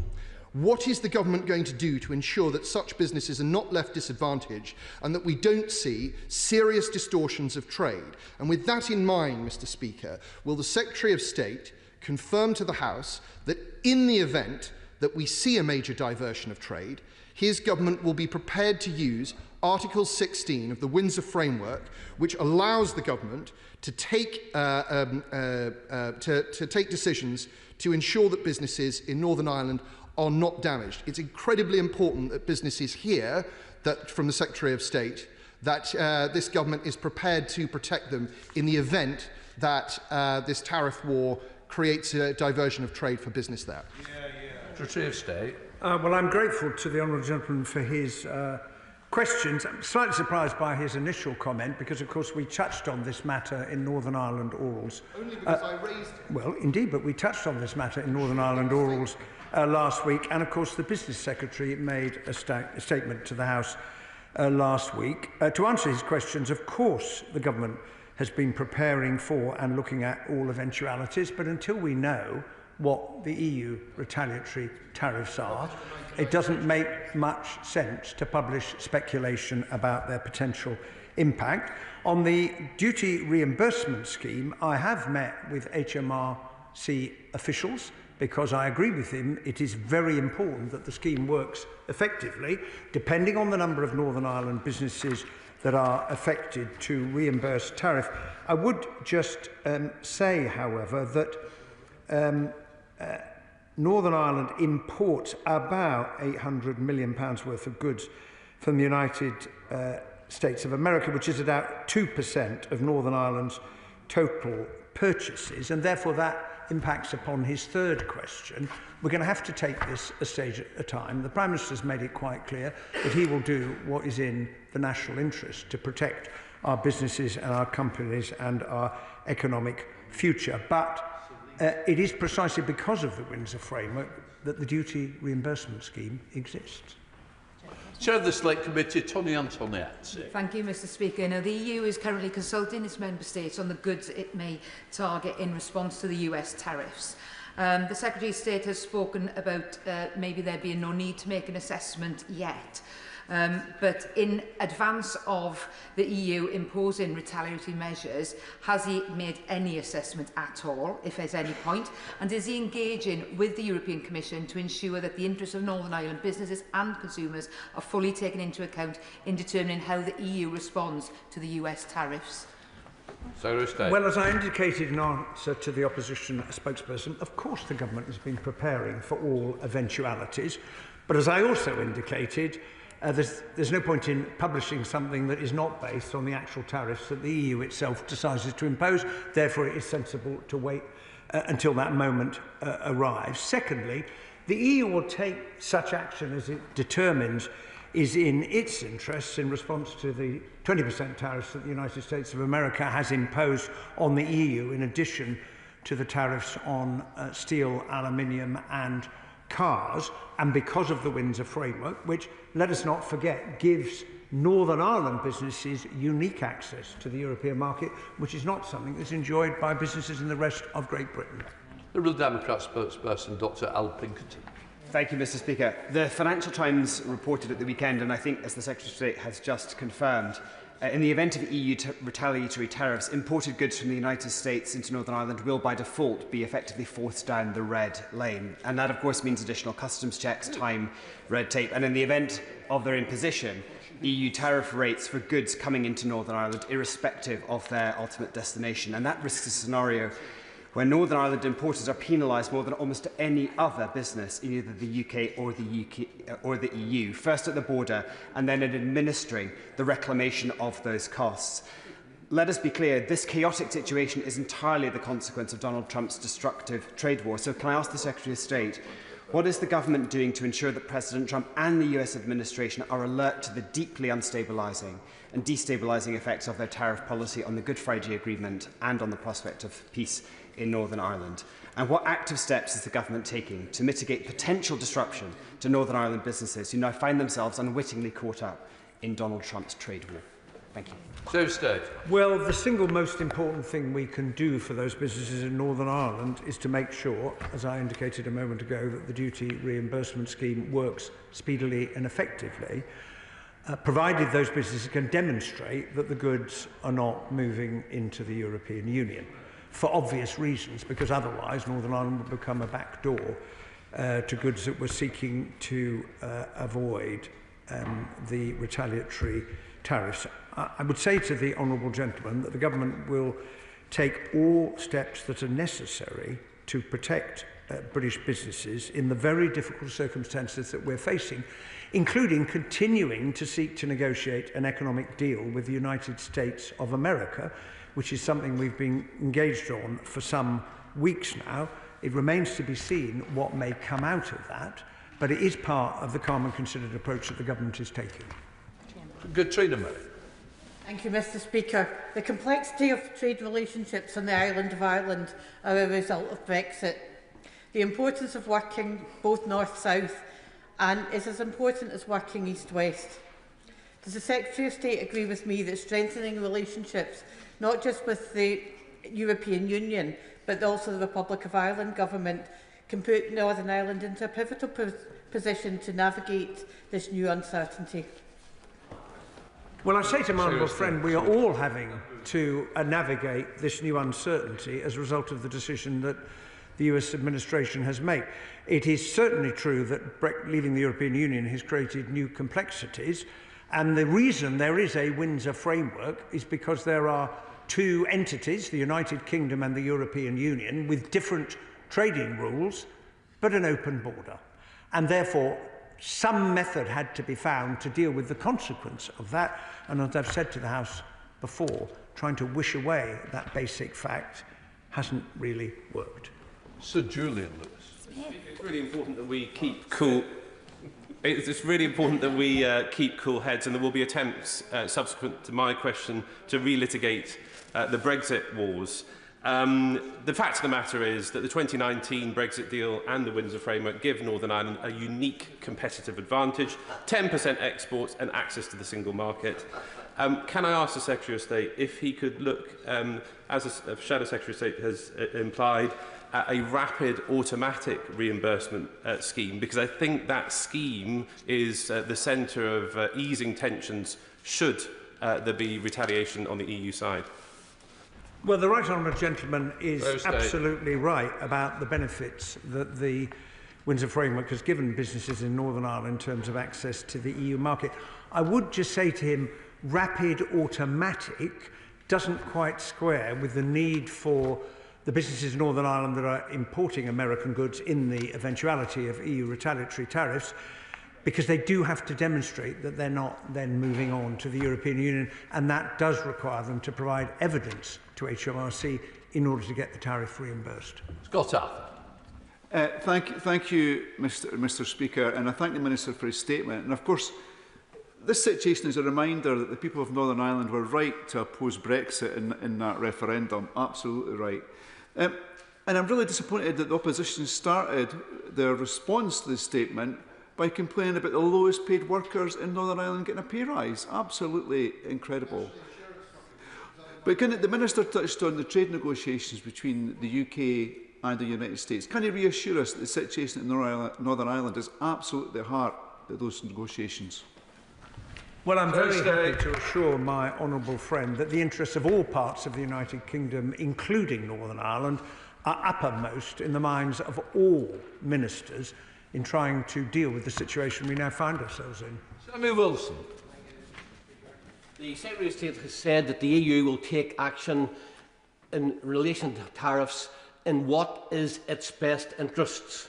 What is the government going to do to ensure that such businesses are not left disadvantaged and that we don't see serious distortions of trade? And with that in mind, Mr. Speaker, will the Secretary of State confirm to the House that in the event that we see a major diversion of trade, his government will be prepared to use Article 16 of the Windsor Framework, which allows the government to take decisions to ensure that businesses in Northern Ireland are not damaged. It's incredibly important that businesses hear that from the Secretary of State that this government is prepared to protect them in the event that this tariff war creates a diversion of trade for business there. Secretary of State. Well, I'm grateful to the honourable gentleman for his questions. I'm slightly surprised by his initial comment because, of course, we touched on this matter in Northern Ireland orals. Only because I raised it. Well, indeed, but we touched on this matter in Northern Ireland orals last week, and, of course, the Business Secretary made a statement to the House last week. To answer his questions, of course, the government has been preparing for and looking at all eventualities, but until we know what the EU retaliatory tariffs are, it doesn't make much sense to publish speculation about their potential impact. On the duty reimbursement scheme, I have met with HMRC officials because I agree with him it is very important that the scheme works effectively, depending on the number of Northern Ireland businesses that are affected to reimburse tariff. I would just say, however, that Northern Ireland imports about £800 million worth of goods from the United States of America, which is about 2% of Northern Ireland's total purchases, and therefore that impacts upon his third question. We're going to have to take this a stage at a time. The Prime Minister has made it quite clear that he will do what is in the national interest to protect our businesses and our companies and our economic future. But it is precisely because of the Windsor Framework that the duty reimbursement scheme exists. Chair of the Select Committee, Tony Antoniazzi. Thank you, Mr. Speaker. Now, the EU is currently consulting its member states on the goods it may target in response to the US tariffs. The Secretary of State has spoken about maybe there being no need to make an assessment yet. But in advance of the EU imposing retaliatory measures, has he made any assessment at all, if there's any point? And is he engaging with the European Commission to ensure that the interests of Northern Ireland businesses and consumers are fully taken into account in determining how the EU responds to the US tariffs? Secretary of State. Well, as I indicated in answer to the opposition spokesperson, of course the government has been preparing for all eventualities. But as I also indicated, there's no point in publishing something that is not based on the actual tariffs that the EU itself decides to impose. Therefore, it is sensible to wait until that moment arrives. Secondly, the EU will take such action as it determines is in its interests in response to the 20% tariffs that the United States of America has imposed on the EU, in addition to the tariffs on steel, aluminium and cars, and because of the Windsor Framework, which, let us not forget, gives Northern Ireland businesses unique access to the European market, which is not something that's enjoyed by businesses in the rest of Great Britain. The Liberal Democrat spokesperson, Dr Al Pinkerton. Thank you, Mr. Speaker. The Financial Times reported at the weekend, and I think, as the Secretary of State has just confirmed, in the event of EU retaliatory tariffs, imported goods from the United States into Northern Ireland will, by default, be effectively forced down the red lane. And that, of course, means additional customs checks, time, red tape. And in the event of their imposition, EU tariff rates for goods coming into Northern Ireland, irrespective of their ultimate destination. And that risks a scenario where Northern Ireland importers are penalised more than almost any other business in either the UK or the EU, first at the border and then in administering the reclamation of those costs. Let us be clear, this chaotic situation is entirely the consequence of Donald Trump's destructive trade war. So can I ask the Secretary of State, what is the government doing to ensure that President Trump and the US administration are alert to the deeply unstabilising and destabilising effects of their tariff policy on the Good Friday Agreement and on the prospect of peace in Northern Ireland? And what active steps is the government taking to mitigate potential disruption to Northern Ireland businesses who now find themselves unwittingly caught up in Donald Trump's trade war? Thank you. Secretary of State. Well, the single most important thing we can do for those businesses in Northern Ireland is to make sure, as I indicated a moment ago, that the duty reimbursement scheme works speedily and effectively, provided those businesses can demonstrate that the goods are not moving into the European Union, for obvious reasons, because otherwise Northern Ireland would become a backdoor to goods that were seeking to avoid the retaliatory tariffs. I would say to the honourable gentleman that the government will take all steps that are necessary to protect British businesses in the very difficult circumstances that we're facing, including continuing to seek to negotiate an economic deal with the United States of America, which is something we've been engaged on for some weeks now. It remains to be seen what may come out of that, but it is part of the calm and considered approach that the government is taking. Good Trina Murray. Thank you, Mr. Speaker. The complexity of trade relationships on the island of Ireland are a result of Brexit. The importance of working both north-south and is as important as working east-west. Does the Secretary of State agree with me that strengthening relationships, not just with the European Union, but also the Republic of Ireland government, can put Northern Ireland into a pivotal position to navigate this new uncertainty? Well, I say to my honourable friend, we are all having to navigate this new uncertainty as a result of the decision that the US administration has made. It is certainly true that leaving the European Union has created new complexities, and the reason there is a Windsor framework is because there are two entities, the United Kingdom and the European Union, with different trading rules, but an open border. And therefore, some method had to be found to deal with the consequence of that. And as I've said to the House before, trying to wish away that basic fact hasn't really worked. Sir Julian Lewis. It's really important that we keep cool. It's really important that we keep cool heads, and there will be attempts subsequent to my question to relitigate the Brexit wars. The fact of the matter is that the 2019 Brexit deal and the Windsor Framework give Northern Ireland a unique competitive advantage, 10% exports and access to the single market. Can I ask the Secretary of State if he could look, as a Shadow Secretary of State has implied, at a rapid automatic reimbursement scheme, because I think that scheme is the centre of easing tensions should there be retaliation on the EU side. Well, the right honourable gentleman is absolutely right about the benefits that the Windsor Framework has given businesses in Northern Ireland in terms of access to the EU market. I would just say to him, rapid automatic doesn't quite square with the need for the businesses in Northern Ireland that are importing American goods in the eventuality of EU retaliatory tariffs, because they do have to demonstrate that they're not then moving on to the European Union, and that does require them to provide evidence to HMRC in order to get the tariff reimbursed. Scott Arthur. Thank you, Mr. Speaker, and I thank the Minister for his statement. And of course, this situation is a reminder that the people of Northern Ireland were right to oppose Brexit in that referendum, absolutely right. And I'm really disappointed that the opposition started their response to this statement by complaining about the lowest paid workers in Northern Ireland getting a pay rise. Absolutely incredible. But the Minister touched on the trade negotiations between the UK and the United States. Can he reassure us that the situation in Northern Ireland is absolutely at the heart of those negotiations? Well, I'm very happy to assure my honourable friend that the interests of all parts of the United Kingdom, including Northern Ireland, are uppermost in the minds of all ministers in trying to deal with the situation we now find ourselves in. Samuel Wilson. The Secretary of State has said that the EU will take action in relation to tariffs in what is its best interests.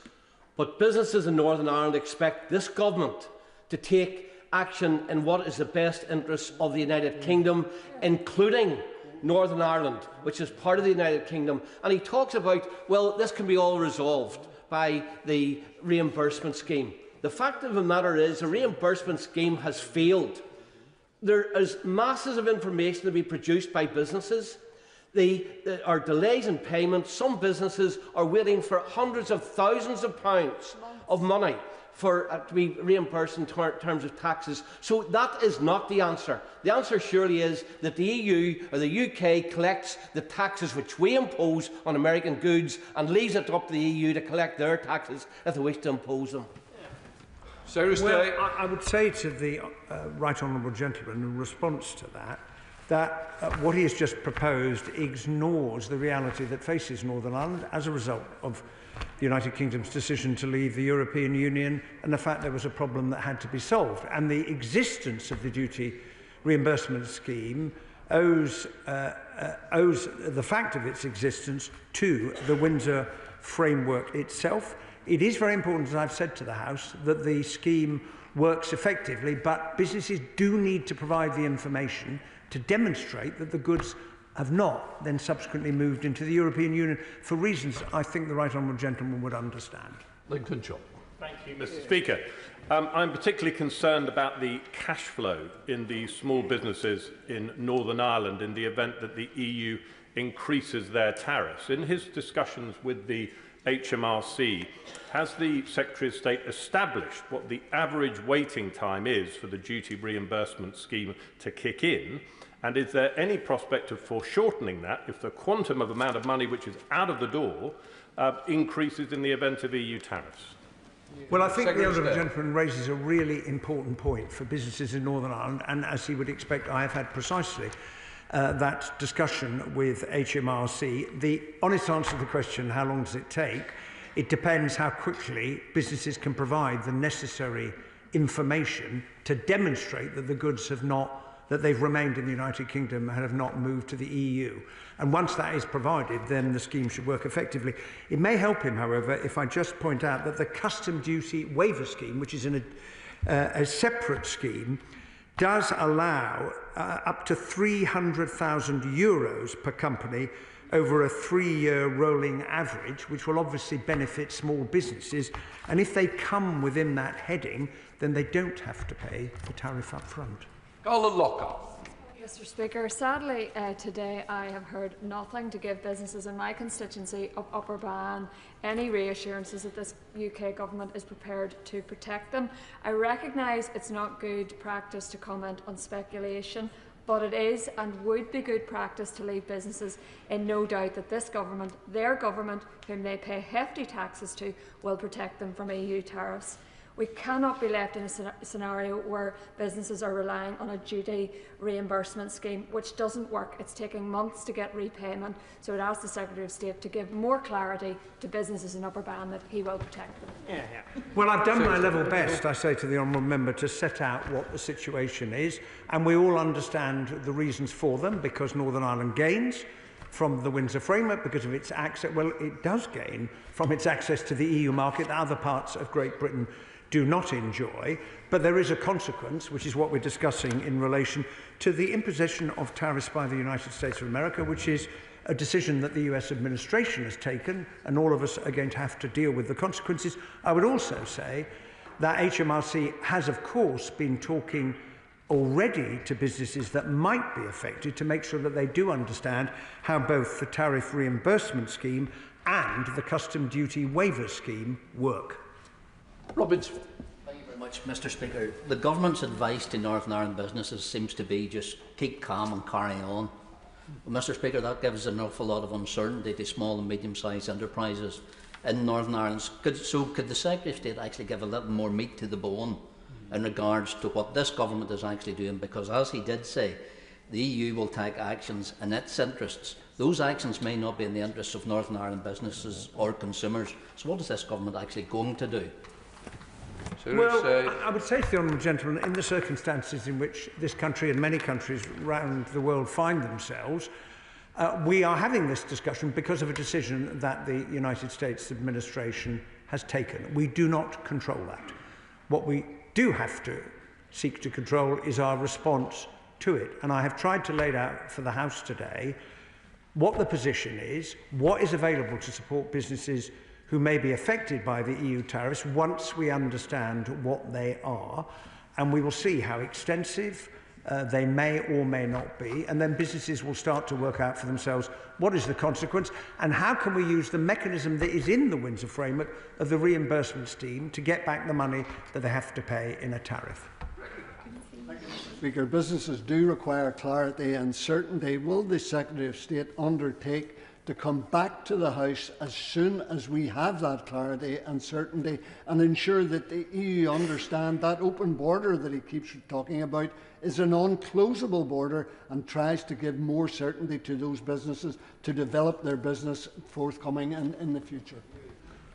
But businesses in Northern Ireland expect this government to take action in what is the best interests of the United Kingdom, including Northern Ireland, which is part of the United Kingdom. And he talks about, well, this can be all resolved by the reimbursement scheme. The fact of the matter is the reimbursement scheme has failed. There is masses of information to be produced by businesses. There are delays in payment. Some businesses are waiting for hundreds of thousands of pounds of money to be reimbursed in terms of taxes. So that is not the answer. The answer surely is that the EU or the UK collects the taxes which we impose on American goods and leaves it up to the EU to collect their taxes if they wish to impose them. Well, I would say to the right honourable gentleman in response to that what he has just proposed ignores the reality that faces Northern Ireland as a result of the United Kingdom's decision to leave the European Union and the fact there was a problem that had to be solved. And the existence of the duty reimbursement scheme owes the fact of its existence to the Windsor framework itself. It is very important, as I've said to the House, that the scheme works effectively, but businesses do need to provide the information to demonstrate that the goods have not then subsequently moved into the European Union for reasons I think the right honourable gentleman would understand. Lincoln Chop. Thank you, Mr. Speaker. I'm particularly concerned about the cash flow in the small businesses in Northern Ireland in the event that the EU increases their tariffs. In his discussions with the HMRC, has the Secretary of State established what the average waiting time is for the duty reimbursement scheme to kick in? And is there any prospect of foreshortening that if the quantum of amount of money which is out of the door increases in the event of EU tariffs? Well, I think the honourable gentleman raises a really important point for businesses in Northern Ireland, and as he would expect, I have had precisely that discussion with HMRC. The honest answer to the question, how long does it take? It depends how quickly businesses can provide the necessary information to demonstrate that the goods have not, that they've remained in the United Kingdom and have not moved to the EU. And once that is provided, then the scheme should work effectively. It may help him, however, if I just point out that the custom duty waiver scheme, which is in a separate scheme, does allow up to €300,000 per company over a 3-year rolling average, which will obviously benefit small businesses. And if they come within that heading, then they don't have to pay the tariff up front. Colin Lockhart. Mr. Speaker, sadly today I have heard nothing to give businesses in my constituency of Upper Bann any reassurances that this UK government is prepared to protect them. I recognise it's not good practice to comment on speculation, but it is and would be good practice to leave businesses in no doubt that this government, their government, whom they pay hefty taxes to, will protect them from EU tariffs. We cannot be left in a scenario where businesses are relying on a duty reimbursement scheme, which doesn't work. It's taking months to get repayment. So I'd ask the Secretary of State to give more clarity to businesses in Upper Bann that he will protect them. Well, I've done my level best, I say to the Honourable Member, to set out what the situation is, and we all understand the reasons for them, because Northern Ireland gains from the Windsor Framework because of its access. Well, it does gain from its access to the EU market that other parts of Great Britain do not enjoy, but there is a consequence, which is what we're discussing in relation to the imposition of tariffs by the United States of America, which is a decision that the US administration has taken, and all of us are going to have to deal with the consequences. I would also say that HMRC has, of course, been talking already to businesses that might be affected to make sure that they do understand how both the tariff reimbursement scheme and the custom duty waiver scheme work. Robbins. Thank you very much, Mr. Speaker. The government's advice to Northern Ireland businesses seems to be just keep calm and carry on. Well, Mr. Speaker, that gives an awful lot of uncertainty to small and medium-sized enterprises in Northern Ireland. So could the Secretary of State actually give a little more meat to the bone in regards to what this government is actually doing? Because as he did say, the EU will take actions in its interests. Those actions may not be in the interests of Northern Ireland businesses or consumers. So what is this government actually going to do? Well, I would say to the Honourable Gentleman, in the circumstances in which this country and many countries around the world find themselves, we are having this discussion because of a decision that the United States administration has taken. We do not control that. What we do have to seek to control is our response to it. And I have tried to lay out for the House today what the position is, what is available to support businesses who may be affected by the EU tariffs once we understand what they are, and we will see how extensive they may or may not be, and then businesses will start to work out for themselves what is the consequence and how can we use the mechanism that is in the Windsor Framework of the reimbursement scheme to get back the money that they have to pay in a tariff. Speaker, businesses do require clarity and certainty. Will the Secretary of State undertake to come back to the House as soon as we have that clarity and certainty, and ensure that the EU understand that open border that he keeps talking about is a non-closable border, and tries to give more certainty to those businesses to develop their business forthcoming in the future?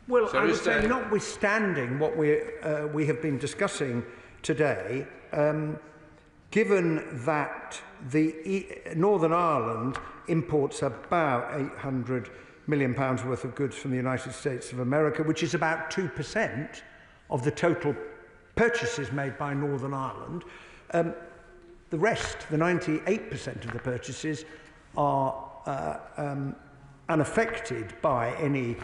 Well, I would say, notwithstanding what we have been discussing today, given that Northern Ireland imports about £800 million worth of goods from the United States of America, which is about 2% of the total purchases made by Northern Ireland. The rest, the 98% of the purchases, are unaffected by any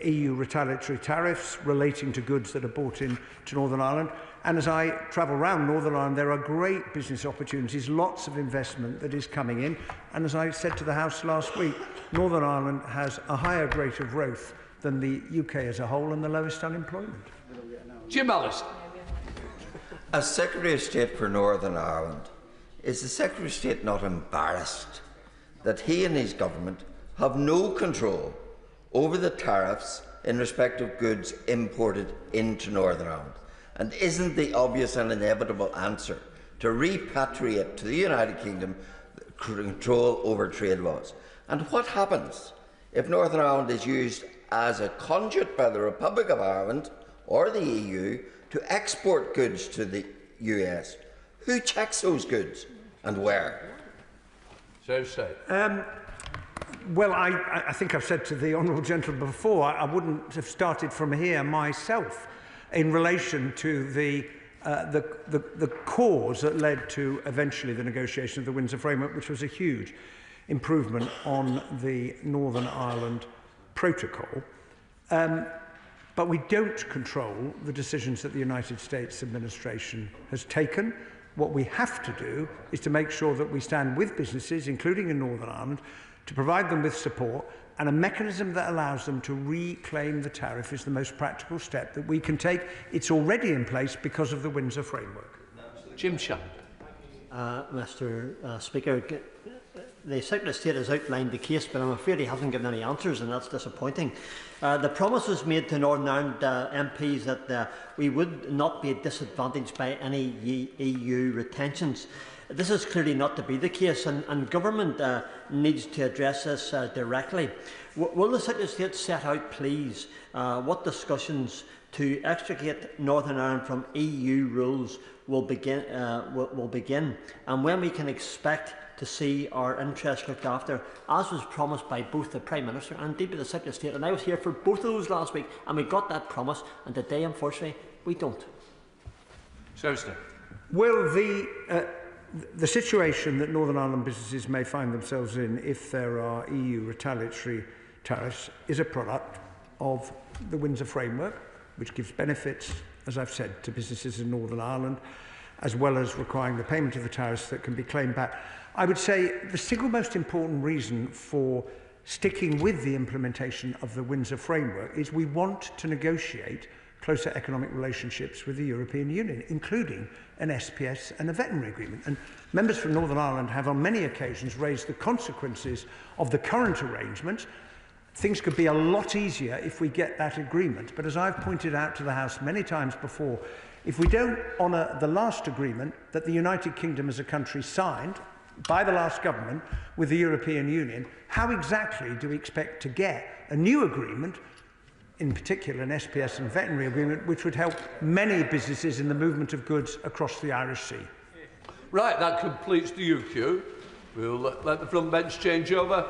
EU retaliatory tariffs relating to goods that are bought into Northern Ireland. And as I travel around Northern Ireland, there are great business opportunities, lots of investment that is coming in. And as I said to the House last week, Northern Ireland has a higher rate of growth than the UK as a whole and the lowest unemployment. Jim Ellis. As Secretary of State for Northern Ireland, is the Secretary of State not embarrassed that he and his government have no control over the tariffs in respect of goods imported into Northern Ireland? And isn't the obvious and inevitable answer to repatriate to the United Kingdom control over trade laws? And what happens if Northern Ireland is used as a conduit by the Republic of Ireland or the EU to export goods to the US? Who checks those goods and where? Well, I think I've said to the Honourable Gentleman before, I wouldn't have started from here myself in relation to the cause that led to eventually the negotiation of the Windsor Framework, which was a huge improvement on the Northern Ireland Protocol. But we don't control the decisions that the United States administration has taken. What we have to do is to make sure that we stand with businesses, including in Northern Ireland, to provide them with support, and a mechanism that allows them to reclaim the tariff is the most practical step that we can take. It's already in place because of the Windsor Framework. Jim Shutt. Mr. Speaker, the Secretary of State has outlined the case, but I'm afraid he hasn't given any answers, and that's disappointing. The promises made to Northern Ireland MPs that we would not be disadvantaged by any EU retentions. This is clearly not to be the case, and Government needs to address this directly. Will the Secretary of State set out, please, what discussions to extricate Northern Ireland from EU rules will begin, and when we can expect to see our interests looked after, as was promised by both the Prime Minister and indeed by the Secretary of State. And I was here for both of those last week, and we got that promise, and today, unfortunately, we don't. Will the situation that Northern Ireland businesses may find themselves in if there are EU retaliatory tariffs is a product of the Windsor Framework, which gives benefits, as I've said, to businesses in Northern Ireland, as well as requiring the payment of the tariffs that can be claimed back. I would say the single most important reason for sticking with the implementation of the Windsor Framework is we want to negotiate closer economic relationships with the European Union, including an SPS and a veterinary agreement. And members from Northern Ireland have on many occasions raised the consequences of the current arrangement. Things could be a lot easier if we get that agreement. But as I've pointed out to the House many times before, if we don't honour the last agreement that the United Kingdom as a country signed by the last government with the European Union, how exactly do we expect to get a new agreement, in particular an SPS and veterinary agreement, which would help many businesses in the movement of goods across the Irish Sea? Right, that completes the UQ. We'll let the front bench change over.